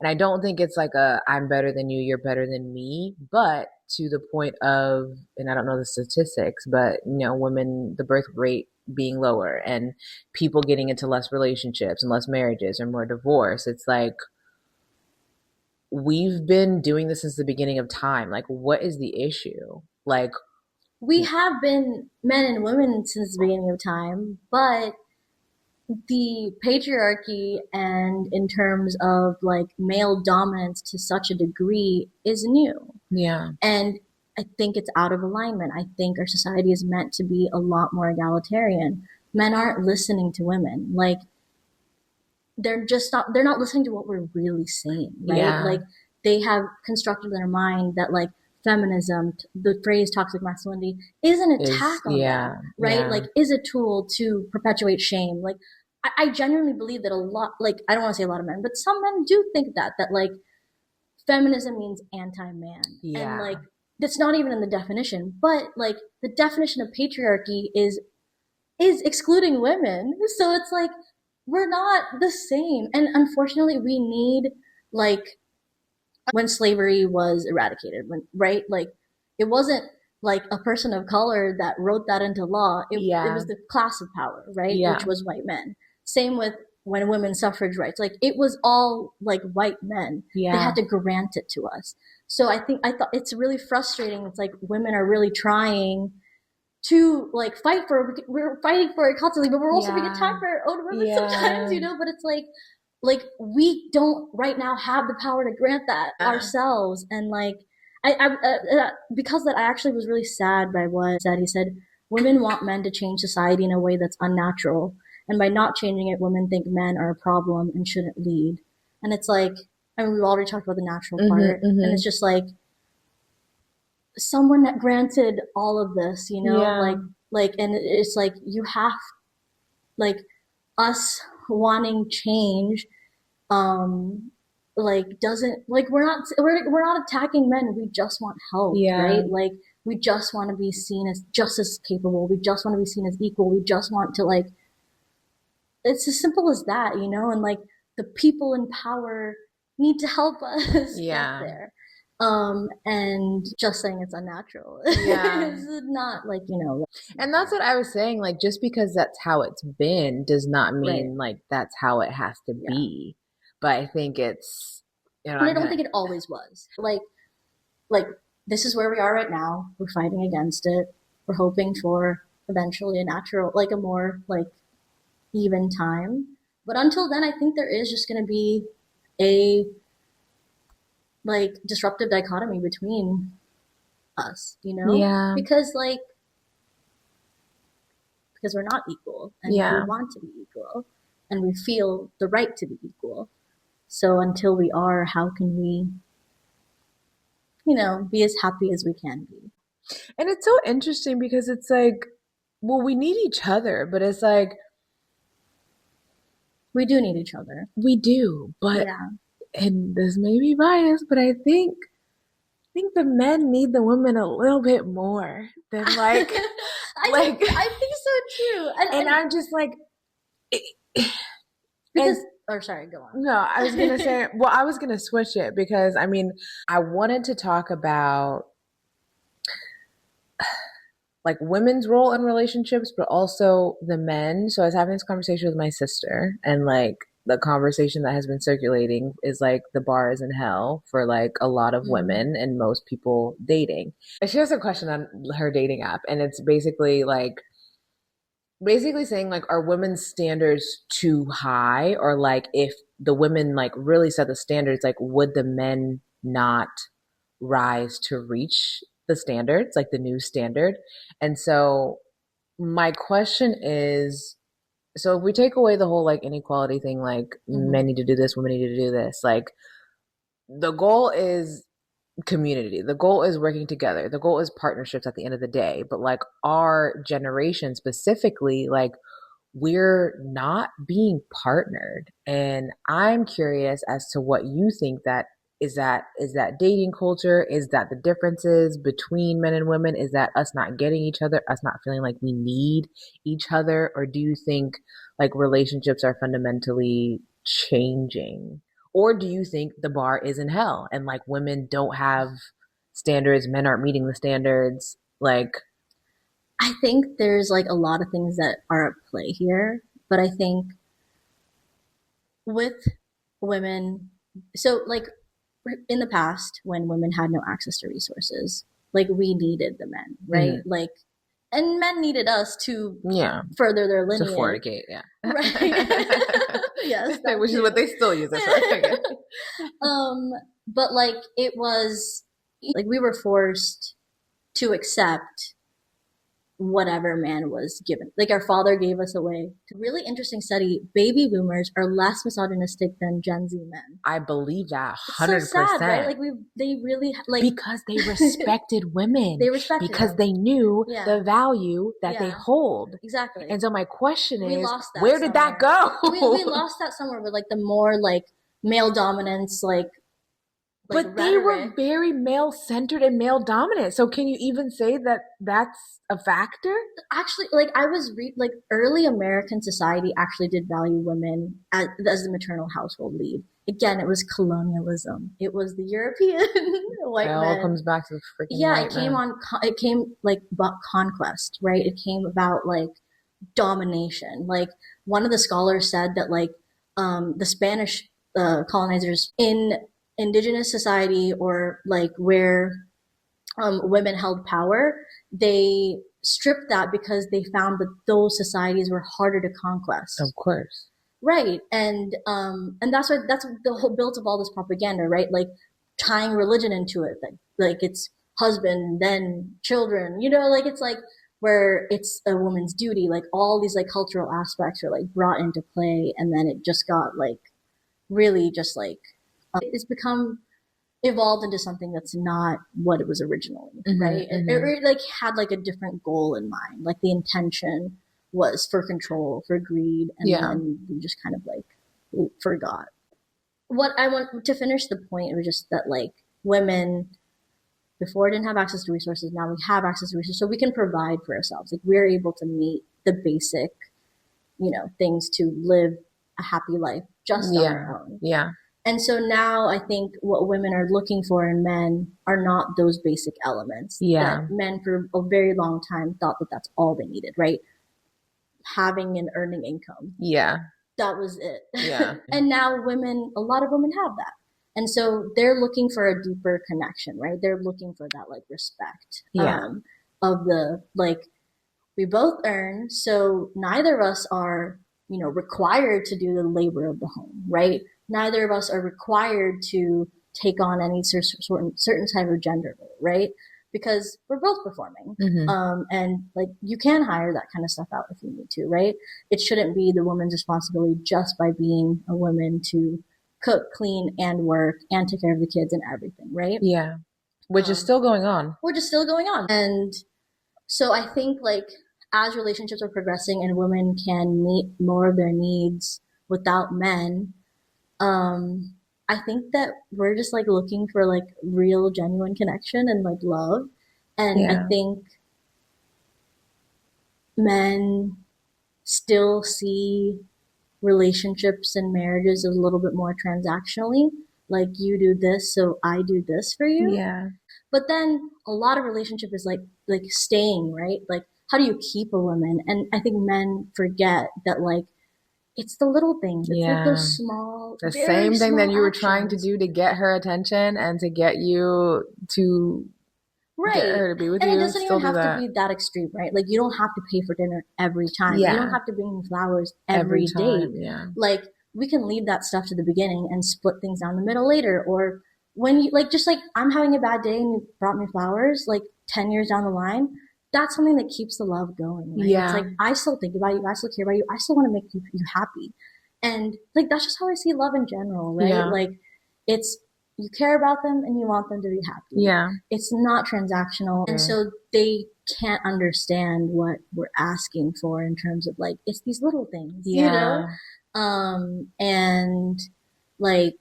S1: and I don't think it's like I'm better than you, you're better than me, but to the point of, and I don't know the statistics, but women, the birth rate being lower and people getting into less relationships and less marriages or more divorce. It's like we've been doing this since the beginning of time. Like, what is the issue? Like,
S2: we have been men and women since the beginning of time, but the patriarchy and in terms of like male dominance to such a degree is new.
S1: Yeah.
S2: And I think it's out of alignment. I think our society is meant to be a lot more egalitarian. Men aren't listening to women. Like they're not listening to what we're really saying, right?
S1: Yeah.
S2: Like they have constructed in their mind that like feminism, the phrase toxic masculinity is an
S1: Is
S2: attack on them,
S1: yeah.
S2: right?
S1: Yeah.
S2: Like is a tool to perpetuate shame. Like I genuinely believe that a lot, like I don't want to say a lot of men, but some men do think that like feminism means anti-man. And like
S1: Yeah.
S2: that's not even in the definition, but like the definition of patriarchy is excluding women. So it's like we're not the same. And unfortunately, we need like when slavery was eradicated, when right, like it wasn't like a person of color that wrote that into law. It
S1: Yeah.
S2: was the class of power, right,
S1: Yeah.
S2: which was white men. Same with when women's suffrage rights, like it was all like white men. They
S1: Yeah.
S2: had to grant it to us. So I thought it's really frustrating. It's like women are really trying to like fight for we're fighting for it constantly, but we're also being
S1: Yeah.
S2: attacked by our own women sometimes,
S1: Yeah.
S2: you know. But it's like we don't right now have the power to grant that ourselves. And like because that I actually was really sad by what he said. He said women want men to change society in a way that's unnatural, and by not changing it, women think men are a problem and shouldn't lead. And it's like, I mean, we've already talked about the natural
S1: Mm-hmm,
S2: part, and
S1: mm-hmm.
S2: it's just like someone that granted all of this, you know,
S1: Yeah.
S2: and it's like you have like us wanting change, like doesn't like we're not attacking men. We just want help,
S1: Yeah.
S2: right? Like we just want to be seen as just as capable. We just want to be seen as equal. We just want to like it's as simple as that, you know. And like the people in power need to help us get
S1: Yeah.
S2: there. And just saying it's unnatural
S1: Yeah.
S2: is not like, you know,
S1: And that's what I was saying. Like, just because that's how it's been does not
S2: right.
S1: mean like that's how it has to
S2: Yeah.
S1: be. But I think it's,
S2: And I
S1: I'm
S2: don't
S1: gonna,
S2: think it always was. Like this is where we are right now. We're fighting against it. We're hoping for eventually a natural, like a more like even time. But until then, I think there is just going to be a like disruptive dichotomy between us, you know?
S1: yeah,
S2: Because like because we're not equal and we
S1: yeah.
S2: want to be equal and we feel the right to be equal. So until we are, how can we, you know, be as happy as we can be?
S1: And it's so interesting because it's like, well, we need each other, but it's like
S2: We do need each other.
S1: we do, but
S2: Yeah.
S1: and this may be biased, but I think the men need the women a little bit more than like like
S2: I think so too.
S1: and I'm just like
S2: Because
S1: and
S2: or sorry, go on.
S1: no, I was gonna say, well, I was gonna switch it because I mean, I wanted to talk about like women's role in relationships, but also the men. So I was having this conversation with my sister, and like the conversation that has been circulating is like the bar is in hell for like a lot of
S2: Mm.
S1: women and most people dating. And she has a question on her dating app, and it's basically saying like are women's standards too high, or like if the women like really set the standards, like would the men not rise to reach the standards, like the new standard? And so my question is, so if we take away the whole like inequality thing, like
S2: Mm-hmm.
S1: men need to do this, women need to do this, like the goal is community. The goal is working together. The goal is partnerships at the end of the day. But like our generation specifically, like we're not being partnered. And I'm curious as to what you think that dating culture? Is that the differences between men and women? Is that us not getting each other, us not feeling like we need each other? Or do you think like relationships are fundamentally changing? Or do you think the bar is in hell and like women don't have standards, men aren't meeting the standards? Like,
S2: I think there's like a lot of things that are at play here, but I think with women, so like in the past when women had no access to resources, like we needed the men, right?
S1: Mhm.
S2: Like, and men needed us to
S1: Yeah.
S2: further their
S1: To
S2: lineage.
S1: fornicate, yeah.
S2: Right. Yes, that
S1: Which is what
S2: too.
S1: they still use as fornicate.
S2: um, but like it was like we were forced to accept whatever man was given. Like our father gave us away. Really interesting study. Baby boomers are less misogynistic than Gen Z men.
S1: I believe that
S2: It's so sad, right?
S1: 100%.
S2: Like they really like
S1: Because they respected women,
S2: they respected
S1: because
S2: them.
S1: they knew
S2: Yeah,
S1: the value that they
S2: yeah,
S1: hold.
S2: exactly.
S1: And so my question
S2: We
S1: is,
S2: lost that
S1: where did that
S2: somewhere.
S1: go?
S2: We lost that somewhere with like the more like male dominance, like
S1: But they
S2: rhetoric.
S1: were very male centered and male dominant. So can you even say that that's a factor?
S2: Actually, like I was like early American society actually did value women as the maternal household lead. Again, it was colonialism. It was the European
S1: It
S2: white
S1: all
S2: men.
S1: comes back to the freaking
S2: Yeah,
S1: white man.
S2: it came like about conquest, right? It came about like domination. Like one of the scholars said that like the Spanish colonizers in indigenous society or like where women held power, they stripped that because they found that those societies were harder to conquest.
S1: Of course.
S2: Right, and that's the whole built of all this propaganda, right? Like tying religion into it, like it's husband, then children, like it's like where it's a woman's duty, like all these like cultural aspects are like brought into play, and then it just got like really just like it's become evolved into something that's not what it was originally, right? It like had like a different goal in mind, like the intention was for control, for greed, and
S1: Yeah.
S2: then we just kind of like forgot. What I want to finish the point was just that like women before didn't have access to resources, now we have access to resources, so we can provide for ourselves. Like we're able to meet the basic, things to live a happy life just on our own.
S1: Yeah.
S2: And so now I think what women are looking for in men are not those basic elements
S1: Yeah.
S2: that men for a very long time thought that that's all they needed, right? Having an earning income.
S1: Yeah.
S2: That was it.
S1: Yeah.
S2: And now a lot of women have that. And so they're looking for a deeper connection, right? They're looking for that like respect of the like we both earn, so neither of us are, required to do the labor of the home, right? Neither of us are required to take on any certain type of gender role, right? Because we're both performing. And like you can hire that kind of stuff out if you need to, right? It shouldn't be the woman's responsibility just by being a woman to cook, clean, and work and take care of the kids and everything, right?
S1: Yeah. Which is still going on.
S2: Which is still going on. And so I think like as relationships are progressing and women can meet more of their needs without men, I think that we're just like looking for like real genuine connection and like love. And I think men still see relationships and marriages as a little bit more transactionally. Like you do this, so I do this for you.
S1: Yeah.
S2: But then a lot of relationship is like staying, right? Like how do you keep a woman? And I think men forget that like it's the little things. It's like those small,
S1: the
S2: very
S1: same thing that
S2: small
S1: you were trying to
S2: actions.
S1: do to get her attention and to get you to get
S2: Right.
S1: her to be with
S2: And it
S1: you,
S2: doesn't
S1: still
S2: even
S1: do
S2: have to
S1: that.
S2: be that extreme, right? Like you don't have to pay for dinner every time. You don't
S1: Yeah.
S2: have to bring me flowers
S1: Every
S2: every date.
S1: time. Yeah.
S2: Like we can leave that stuff to the beginning and split things down the middle later. Or when you like just like I'm having a bad day and you brought me flowers, like 10 years down the line, that's something that keeps the love going, right?
S1: Yeah.
S2: It's like I still think about you, I still care about you, I still want to make you happy. And like that's just how I see love in general, right?
S1: Yeah.
S2: Like it's you care about them and you want them to be happy.
S1: Yeah.
S2: It's not transactional. And so they can't understand what we're asking for in terms of like it's these little things, and like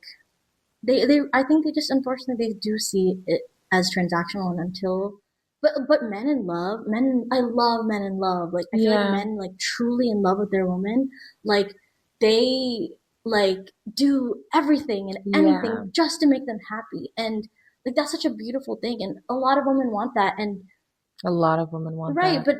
S2: they I think they just unfortunately they do see it as transactional and until but I love men in love. Like I feel like men like truly in love with their woman, like they like do everything and anything just to make them happy. And like that's such a beautiful thing and a lot of women want that and
S1: a lot of women want
S2: right,
S1: that.
S2: but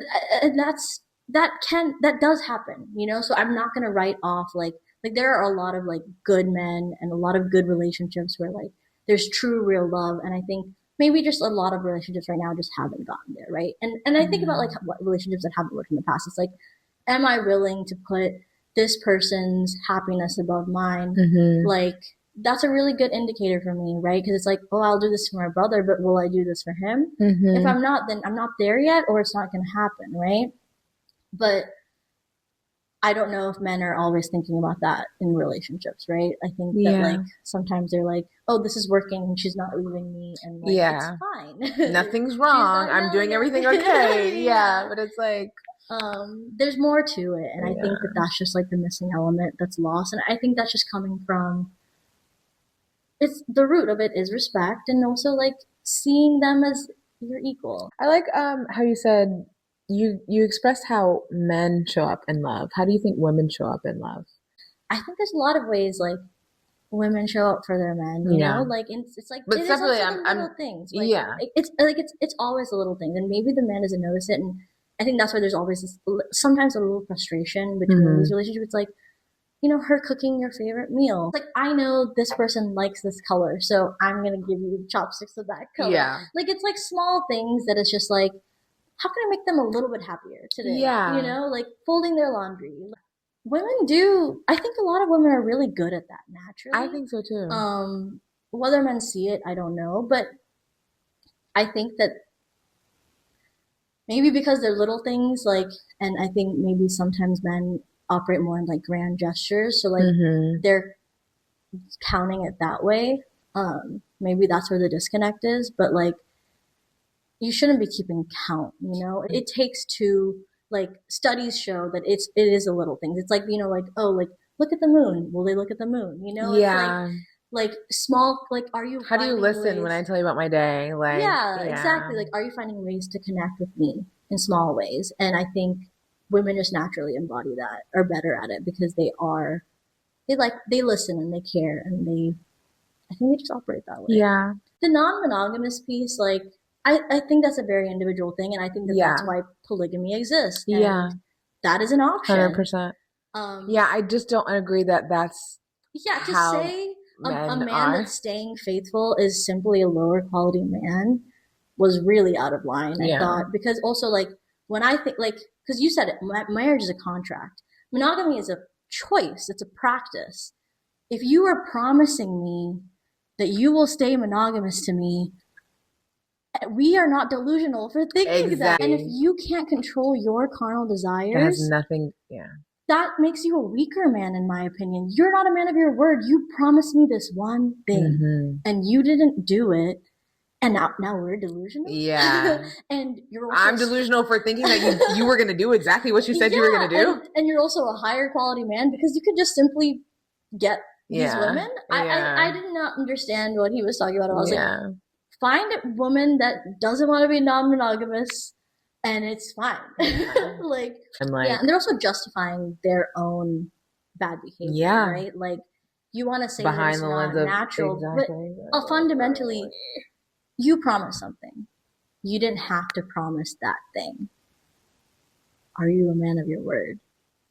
S2: that does happen, so I'm not going to write off like there are a lot of like good men and a lot of good relationships where like there's true real love and I think maybe just a lot of relationships right now just haven't gotten there, right? And I think about like
S1: Mm-hmm.
S2: what relationships that haven't worked in the past. It's like, am I willing to put this person's happiness above mine?
S1: Mm-hmm.
S2: Like that's a really good indicator for me, right? Because it's like, oh, I'll do this for my brother, but will I do this for him? If
S1: Mm-hmm.
S2: I'm not, then I'm not there yet, or it's not going to happen, right? But I don't know if men are always thinking about that in relationships, right? I think that like
S1: Yeah.
S2: sometimes they're like, oh, this is working and she's not leaving me and like it's
S1: Yeah.
S2: fine.
S1: Nothing's
S2: She's
S1: wrong.
S2: not
S1: I'm doing
S2: yelling at
S1: everything okay.
S2: me.
S1: Yeah.
S2: Yeah.
S1: But it's like,
S2: There's more to it. And I think that
S1: yeah.
S2: that's just like the missing element that's lost. And I think that's just coming from it's the root of it is respect and also like seeing them as your equal.
S1: I like how you said you expressed how men show up in love. How do you think women show up in love?
S2: I think there's a lot of ways like women show up for their men, you know,
S1: Yeah.
S2: like it's like
S1: But
S2: it is
S1: separately,
S2: also the
S1: I'm
S2: little things, like
S1: yeah.
S2: it's like it's always the little things, and maybe the man doesn't notice it, and I think that's why there's always this sometimes a little frustration between these
S1: Hmm.
S2: relationships. It's like you know her cooking your favorite meal, like I know this person likes this color, so I'm gonna give you chopsticks of that color.
S1: Yeah.
S2: Like it's like small things that it's just like how can I make them a little bit happier today? You
S1: Yeah.
S2: know, like folding their laundry. Women do. I think a lot of women are really good at that
S1: I
S2: naturally.
S1: think so too.
S2: Um, whether men see it, I don't know, but I think that maybe because they're little things, like, and I think maybe sometimes men operate more in like grand gestures, so like
S1: Hmm.
S2: they're counting it that way. Maybe that's where the disconnect is, but like you shouldn't be keeping count, you know? It takes two like studies show that it is a little things. It's like, you know, like, oh, like look at the moon. Will they look at the moon? You know, it's
S1: Yeah.
S2: like small like are you
S1: How do you
S2: finding
S1: listen when
S2: ways
S1: I tell you about my day? Like,
S2: yeah,
S1: yeah.
S2: exactly. Like are you finding ways to connect with me in small ways? And I think women just naturally embody that, are better at it because they listen and they care and they I think they just operate that way.
S1: Yeah.
S2: The non-monogamous piece, like I think that's a very individual thing, and I think that that's
S1: Yeah.
S2: why polygamy exists, and
S1: Yeah.
S2: that is an option.
S1: 100%.
S2: Um,
S1: Yeah, I just don't agree that that's
S2: yeah, to
S1: how
S2: say a
S1: men
S2: man
S1: are.
S2: that's staying faithful is simply a lower quality man was really out of line. I
S1: Yeah.
S2: thought because also like when I think like because you said it, marriage is a contract. Monogamy is a choice. It's a practice. If you are promising me that you will stay monogamous to me, we are not delusional for thinking that. And if
S1: Exactly.
S2: you can't control your carnal
S1: That has
S2: desires,
S1: nothing. Yeah.
S2: that makes you a weaker man, in my opinion. You're not a man of your word. You promised me this one thing
S1: Hmm.
S2: and you didn't do it. And now we're delusional.
S1: Yeah.
S2: And you're also
S1: I'm delusional for thinking that you were gonna do exactly what you said you were
S2: yeah,
S1: gonna do.
S2: and you're also a higher quality man because you could just simply get these
S1: Yeah.
S2: women. I
S1: Yeah.
S2: did not understand what he was talking about. I was like,
S1: Yeah.
S2: find a woman that doesn't want to be non-monogamous and it's fine.
S1: Yeah.
S2: Like
S1: And
S2: yeah,
S1: like,
S2: and they're also justifying their own bad behavior,
S1: yeah,
S2: right? Like you want to say that
S1: behind
S2: it's
S1: the lens
S2: not
S1: of
S2: natural, but
S1: exactly.
S2: fundamentally you promised something. You didn't have to promise that thing. Are you a man of your word?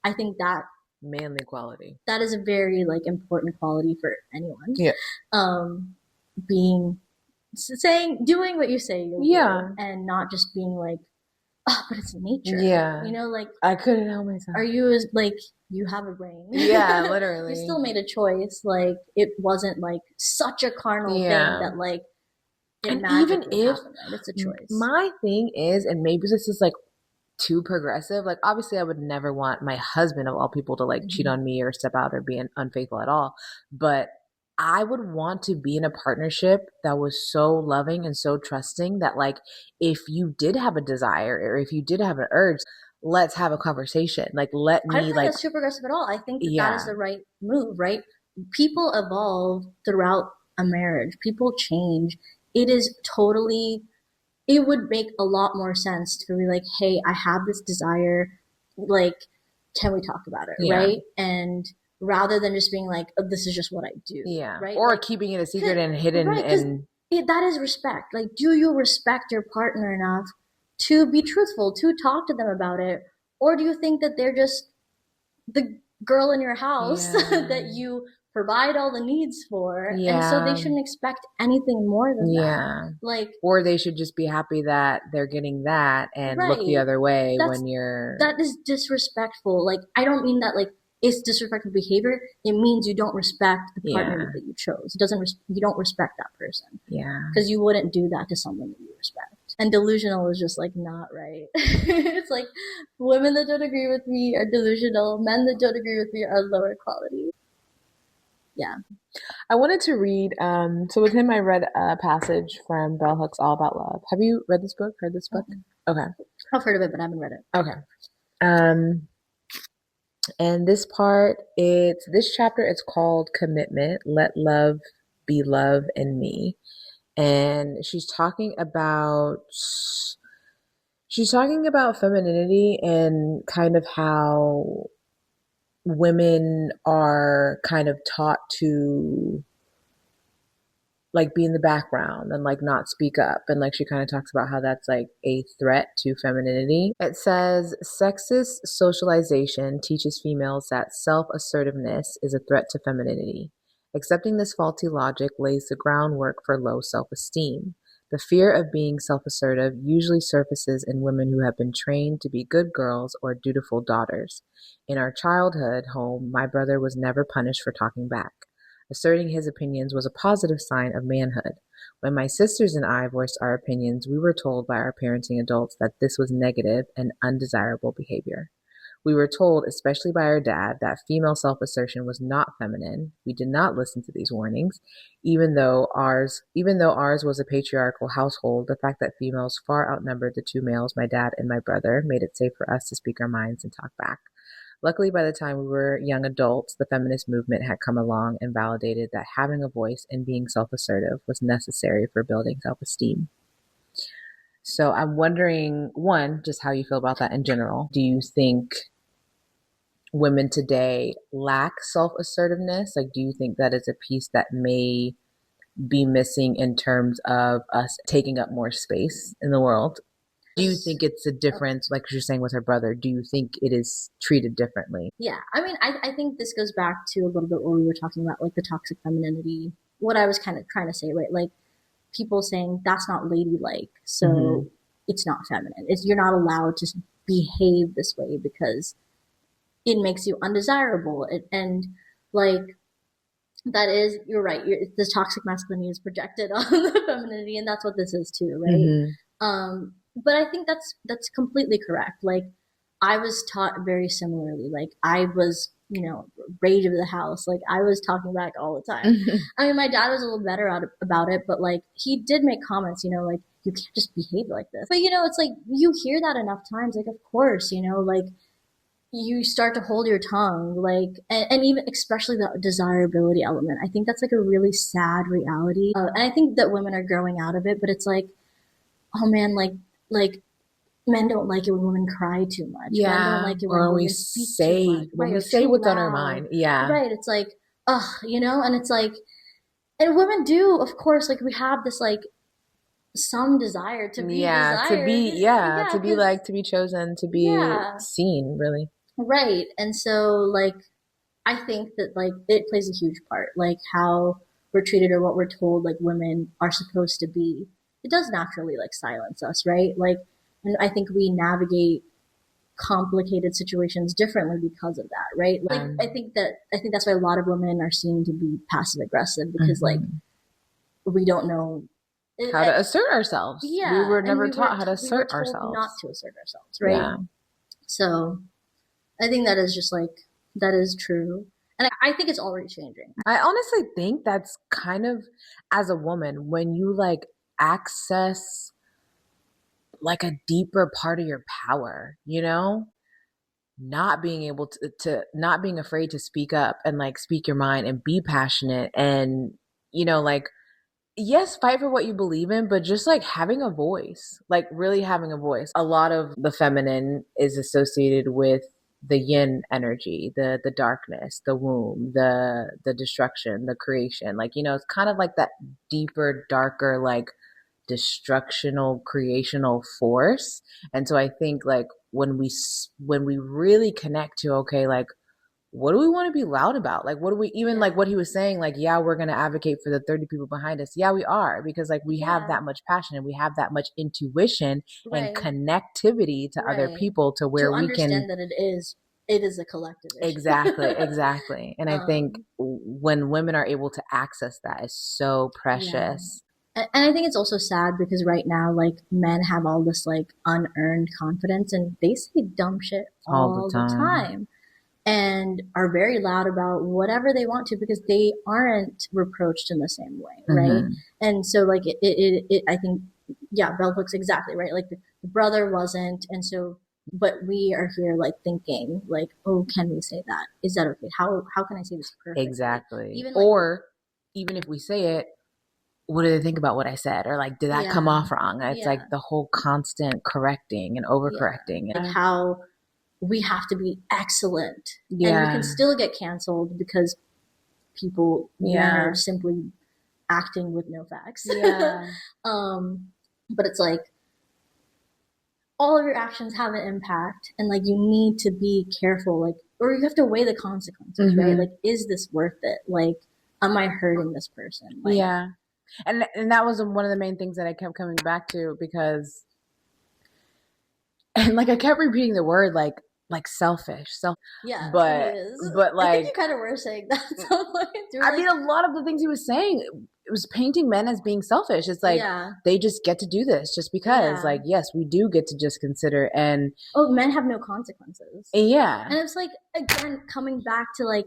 S2: I think that
S1: Manly quality.
S2: that is a very like important quality for anyone.
S1: Yeah.
S2: Um being saying doing what you say you'll
S1: Yeah.
S2: do and not just being like oh but it's nature,
S1: Yeah.
S2: you know, like
S1: I couldn't help myself.
S2: are you as like you have a brain
S1: Yeah,
S2: you
S1: literally.
S2: still made a choice, like it wasn't like such a carnal thing
S1: Yeah.
S2: that like it
S1: And even
S2: magically
S1: if
S2: happened, right? It's a choice.
S1: my thing is, and maybe this is like too progressive, like obviously I would never want my husband of all people to like cheat
S2: Mm-hmm.
S1: on me or step out or be unfaithful at all. But I would want to be in a partnership that was so loving and so trusting that like if you did have a desire or if you did have an urge, let's have a conversation. Like let
S2: I don't
S1: me
S2: think
S1: like
S2: that's too progressive at all. I think that that is
S1: yeah.
S2: the right move, right? People evolve throughout a marriage. People change. It is totally it would make a lot more sense to be like, hey, I have this desire, like, can we talk about it,
S1: Yeah.
S2: right? And rather than just being like, oh, this is just what I do,
S1: Yeah.
S2: right?
S1: Or
S2: Like,
S1: keeping it a secret and hidden
S2: right, because
S1: and
S2: that is respect. Like, do you respect your partner enough to be truthful, to talk to them about it? Or do you think that they're just the girl in your house
S1: yeah.
S2: that you provide all the needs for, and so they
S1: Yeah.
S2: shouldn't expect anything more than that.
S1: Yeah.
S2: Like,
S1: Or they should just be happy that they're getting that and look the
S2: right,
S1: other way
S2: that's
S1: when you're,
S2: that is disrespectful. Like, I don't mean that like it's disrespectful behavior. It means you don't respect the partner
S1: yeah.
S2: that you chose. It doesn't you don't respect that person
S1: Yeah.
S2: because you wouldn't do that to someone that you respect. And delusional is just like not right. It's like women that don't agree with me are delusional. Men that don't agree with me are lower quality. Yeah.
S1: I wanted to read, so with him, I read a passage from Bell Hooks' All About Love. Have you read this book, heard this book? Okay.
S2: I've heard of it, but I haven't read it.
S1: Okay. Um, and this chapter, it's called Commitment, Let Love Be Love in Me. And she's talking about femininity and kind of how women are kind of taught to like be in the background and like not speak up. And like she kind of talks about how that's like a threat to femininity. It says sexist socialization teaches females that self-assertiveness is a threat to femininity. Accepting this faulty logic lays the groundwork for low self-esteem. The fear of being self-assertive usually surfaces in women who have been trained to be good girls or dutiful daughters. In our childhood home, my brother was never punished for talking back. Asserting his opinions was a positive sign of manhood. When my sisters and I voiced our opinions, we were told by our parenting adults that this was negative and undesirable behavior. We were told, especially by our dad, that female self-assertion was not feminine. We did not listen to these warnings. Even though ours was a patriarchal household, the fact that females far outnumbered the two males, my dad and my brother, made it safe for us to speak our minds and talk back. Luckily, by the time we were young adults, the feminist movement had come along and validated that having a voice and being self assertive was necessary for building self esteem. So I'm wondering, one, just how you feel about that in general. Do you think women today lack self assertiveness? Like, do you think that is a piece that may be missing in terms of us taking up more space in the world? Do you think it's a difference, like you're saying with her brother? Do you think it is treated differently?
S2: Yeah, I mean, I think this goes back to a little bit what we were talking about, like the toxic femininity. What I was kind of trying to say, right? Like people saying that's not ladylike,
S1: Mm-hmm.
S2: so it's not feminine. It's you're not allowed to behave this way because it makes you undesirable. And like that is, you're right. The toxic masculinity is projected on the femininity, and that's what this is too, right?
S1: Mm-hmm.
S2: But I think that's completely correct. Like I was taught very similarly. Like I was, rage of the house. Like I was talking back all the time. I mean, my dad was a little better about it, but like he did make comments, like you can't just behave like this. But it's like you hear that enough times. Like of course, like you start to hold your tongue, like, and even especially the desirability element. I think that's like a really sad reality, and I think that women are growing out of it. But it's like, oh man, like men don't like it when women cry too much. Men don't
S1: Yeah.
S2: like it when
S1: Or
S2: women speak too much,
S1: when
S2: right?
S1: we
S2: Or
S1: say
S2: too
S1: what's on our
S2: loud,
S1: mind. Yeah.
S2: right? It's like, ugh, and it's like, and women do, of course, like we have this like some desire to be desired, yeah, because
S1: To be chosen, to be
S2: yeah,
S1: seen, really.
S2: right. And so like I think that like it plays a huge part, like how we're treated or what we're told like women are supposed to be. It does naturally like silence us, right? Like, and I think we navigate complicated situations differently because of that, right? Like, I think that's why a lot of women are seen to be passive aggressive because like
S1: Hmm.
S2: we don't know.
S1: How to assert ourselves. We
S2: Yeah,
S1: were
S2: and
S1: never taught how to
S2: we were
S1: assert
S2: told not
S1: ourselves.
S2: to assert ourselves, right?
S1: Yeah.
S2: So I think that is just like that is true, and I think it's already changing.
S1: I honestly think that's kind of, as a woman, when you like access like a deeper part of your power, not being able to not being afraid to speak up and like speak your mind and be passionate and like yes, fight for what you believe in, but just like having a voice, like really having a voice. A lot of the feminine is associated with the yin energy, the darkness, the womb, the destruction, the creation. Like, it's kind of like that deeper, darker, like destructional, creational force. And so I think like when we really connect to, okay, like what do we want to be loud about? Like, what do we even like
S2: Yeah.
S1: what he was saying? Like, yeah, we're going to advocate for the 30 people behind us. Yeah, we are because like we have
S2: Yeah.
S1: that much passion and we have that much intuition and
S2: Right.
S1: connectivity to other
S2: Right.
S1: people to
S2: To
S1: where we can.
S2: understand that it is a collective issue.
S1: Exactly, exactly. And I think
S2: um,
S1: when women are able to access that is so
S2: yeah.
S1: precious
S2: And I think it's also sad because right now, like, men have all this like unearned confidence, and they say dumb shit
S1: all the
S2: all the
S1: time.
S2: time, and are very loud about whatever they want to because they aren't reproached in the same way, right?
S1: Hmm.
S2: And so, like, I think, yeah, Bell Hook's exactly right. Like, the brother wasn't, and so, but we are here, like, thinking, like, oh, can we say that? Is that okay? How can I say this perfectly?
S1: Exactly.
S2: Even like,
S1: Or even if we say it, what do they think about what I said? Or like, did that come
S2: yeah,
S1: off wrong? It's like
S2: yeah,
S1: the whole constant correcting and
S2: yeah,
S1: overcorrecting.
S2: like how we have to be excellent, and we can
S1: Yeah.
S2: still get canceled because men
S1: Yeah.
S2: are simply acting with no facts.
S1: Yeah.
S2: um, but it's like all of your actions have an impact, and like you need to be careful, like, or you have to weigh the consequences, right?
S1: Hmm.
S2: Like, is this worth it? Like, am I hurting this person? Like,
S1: Yeah. And that was one of the main things that I kept coming back to because and like I kept repeating the word like selfish,
S2: yeah, he
S1: but
S2: is.
S1: but
S2: I think
S1: like
S2: you kind of were saying that somewhere through,
S1: I
S2: like,
S1: mean a lot of the things he was saying it was painting men as being selfish. It's like
S2: yeah,
S1: they just get to do this just because
S2: yeah.
S1: like yes, we do get to just consider
S2: Oh, men have no consequences,
S1: and yeah.
S2: and it's like, again, coming back to like,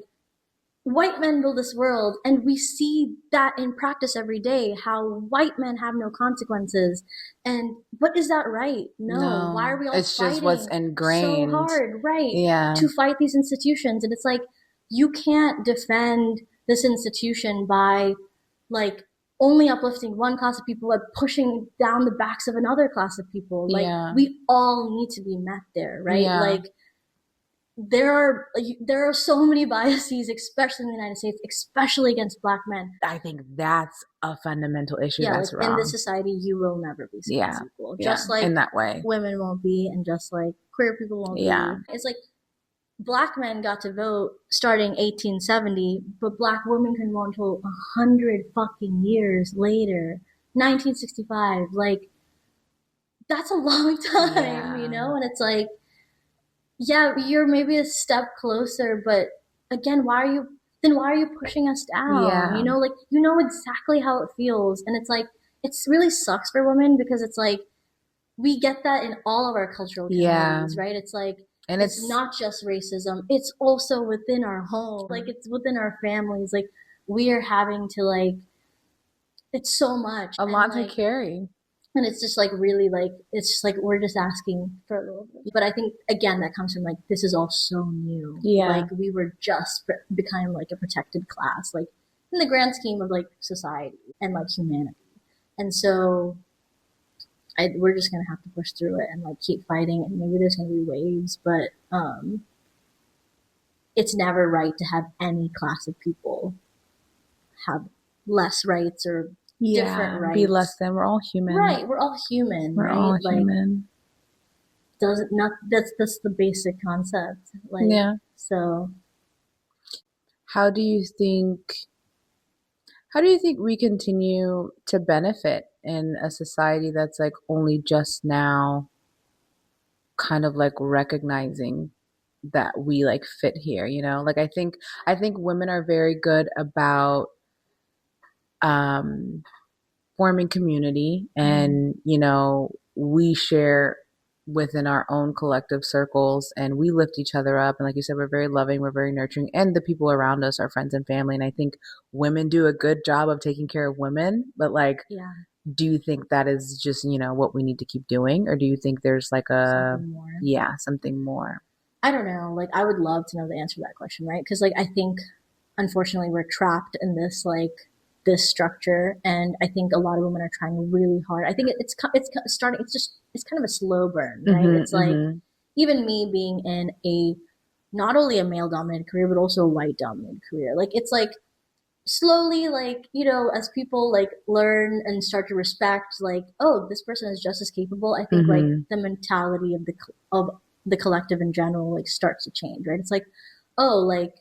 S2: white men build this world, and we see that in practice every day, how white men have no consequences. And but is that right? No. Why are
S1: No,
S2: we all
S1: it's just what's
S2: fighting so
S1: ingrained.
S2: hard, right,
S1: Yeah.
S2: to fight these institutions? And it's like, you can't defend this institution by, like, only uplifting one class of people but pushing down the backs of another class of people. Like,
S1: Yeah.
S2: we all need to be met there, right?
S1: Yeah.
S2: Like, there are so many biases, especially in the United States, especially against Black men.
S1: I think that's a fundamental issue
S2: Yeah, like,
S1: that's
S2: in this
S1: wrong.
S2: society, you will never be seen as
S1: Yeah.
S2: equal.
S1: Yeah.
S2: Just like
S1: In that way.
S2: women won't be, and just like queer people won't
S1: Yeah.
S2: be. It's like Black men got to vote starting 1870, but Black women can vote until 100 fucking years later, 1965. Like, that's a long time, you
S1: Yeah.
S2: know. And it's like, yeah, you're maybe a step closer, but again, why are you pushing us down?
S1: Yeah.
S2: Like, you know exactly how it feels. And it's like, it's really sucks for women because it's like, we get that in all of our cultural
S1: Yeah.
S2: communities, right? It's like,
S1: And
S2: it's
S1: it's
S2: not just racism, it's also within our home. Like, it's within our families. Like, we are having to, like, it's so much.
S1: a
S2: And
S1: lot to
S2: like,
S1: carry.
S2: and it's just like, really, like, it's just like we're just asking for a little bit. But I think, again, that comes from like, this is all so new.
S1: Yeah.
S2: Like, we were just becoming like a protected class, like, in the grand scheme of like society and like humanity. And so we're just gonna have to push through it and like keep fighting, and maybe there's gonna be waves, but it's never right to have any class of people have less rights or different
S1: Yeah. Be less
S2: rights.
S1: than we're all human.
S2: Right, we're all human,
S1: We're
S2: right?
S1: all
S2: Like,
S1: human.
S2: doesn't not that's the basic concept. Like,
S1: Yeah.
S2: so,
S1: How do you think how do you think we continue to benefit in a society that's like only just now kind of like recognizing that we like fit here, you know? Like I think women are very good about um forming community
S2: mm,
S1: and we share within our own collective circles and we lift each other up and like you said we're very loving, we're very nurturing and the people around us are friends and family and I think women do a good job of taking care of women but like
S2: yeah,
S1: do you think that is just what we need to keep doing or do you think there's like a
S2: something more.
S1: yeah something more?
S2: I don't know. Like, I would love to know the answer to that question, right? Because like, I think, unfortunately, we're trapped in this, like, this structure, and I think a lot of women are trying really hard. I think it's starting. It's kind of a slow burn, right?
S1: Mm-hmm,
S2: It's like,
S1: mm-hmm.
S2: even me being in a not only a male dominated career but also a white dominated career. Like, it's like, slowly, like, as people like learn and start to respect, like, oh, this person is just as capable. I think like
S1: Mm-hmm.
S2: the mentality of the collective in general like starts to change, right? It's like, oh, like,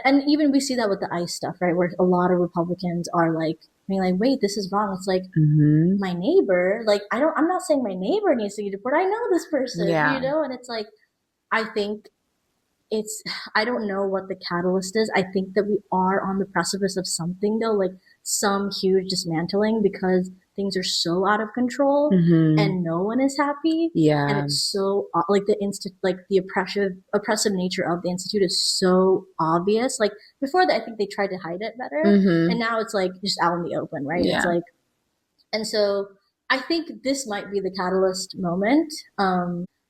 S2: and even we see that with the ICE stuff, right? Where a lot of Republicans are like being like, wait, this is wrong. It's like,
S1: Mm-hmm.
S2: my neighbor, like, I'm not saying my neighbor needs to get deported. I know this person,
S1: Yeah.
S2: and it's like, I think it's I don't know what the catalyst is. I think that we are on the precipice of something though, like some huge dismantling because things are so out of control
S1: Mm-hmm.
S2: and no one is happy. And
S1: Yeah.
S2: it's so like the oppressive nature of the institute is so obvious. Like before that, I think they tried to hide it better,
S1: Mm-hmm.
S2: and now it's like just out in the open, right? It's
S1: Yeah.
S2: like, and so I think this might be the catalyst moment.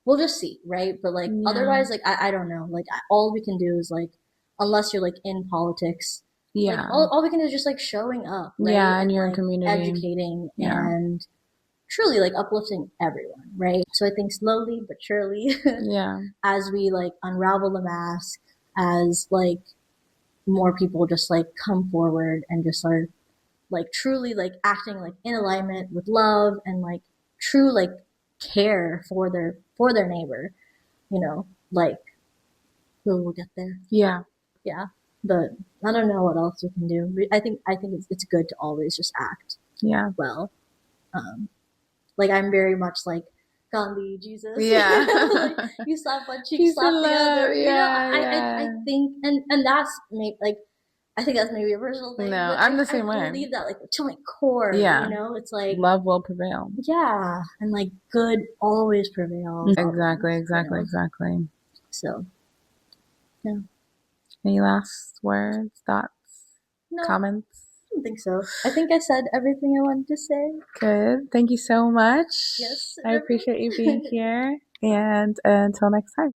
S2: We'll just see, right? But like
S1: Yeah.
S2: otherwise, like I don't know. Like all we can do is like, unless you're like in politics, like
S1: Yeah.
S2: all we can do is just like showing up, right?
S1: Yeah, in
S2: And
S1: your
S2: like
S1: community.
S2: educating
S1: Yeah.
S2: and truly like uplifting everyone, right? So I think slowly but surely,
S1: Yeah.
S2: as we like unravel the mask, as like more people just like come forward and just are like truly like acting like in alignment with love and like true like care for their neighbor, like we'll get there.
S1: Yeah.
S2: Yeah. But I don't know what else we can do. I think it's good to always just act
S1: Yeah.
S2: well. Um, like I'm very much like Gandhi, Jesus, like
S1: Yeah.
S2: you slap one cheek,
S1: Peace
S2: slap
S1: and
S2: the
S1: love.
S2: other.
S1: Yeah,
S2: I
S1: yeah.
S2: think, and that's like I think that's maybe a personal thing,
S1: No,
S2: but
S1: I'm the
S2: I
S1: same way.
S2: believe that like to my core,
S1: Yeah.
S2: it's like
S1: Love will prevail.
S2: yeah, and like good always prevails.
S1: Exactly,
S2: Always,
S1: exactly, exactly.
S2: So yeah,
S1: Any last words, thoughts,
S2: no,
S1: comments?
S2: I don't think so. I think I said everything I wanted to say.
S1: Good. Thank you so much.
S2: Yes,
S1: I appreciate you being
S2: Remy.
S1: here. And until next time.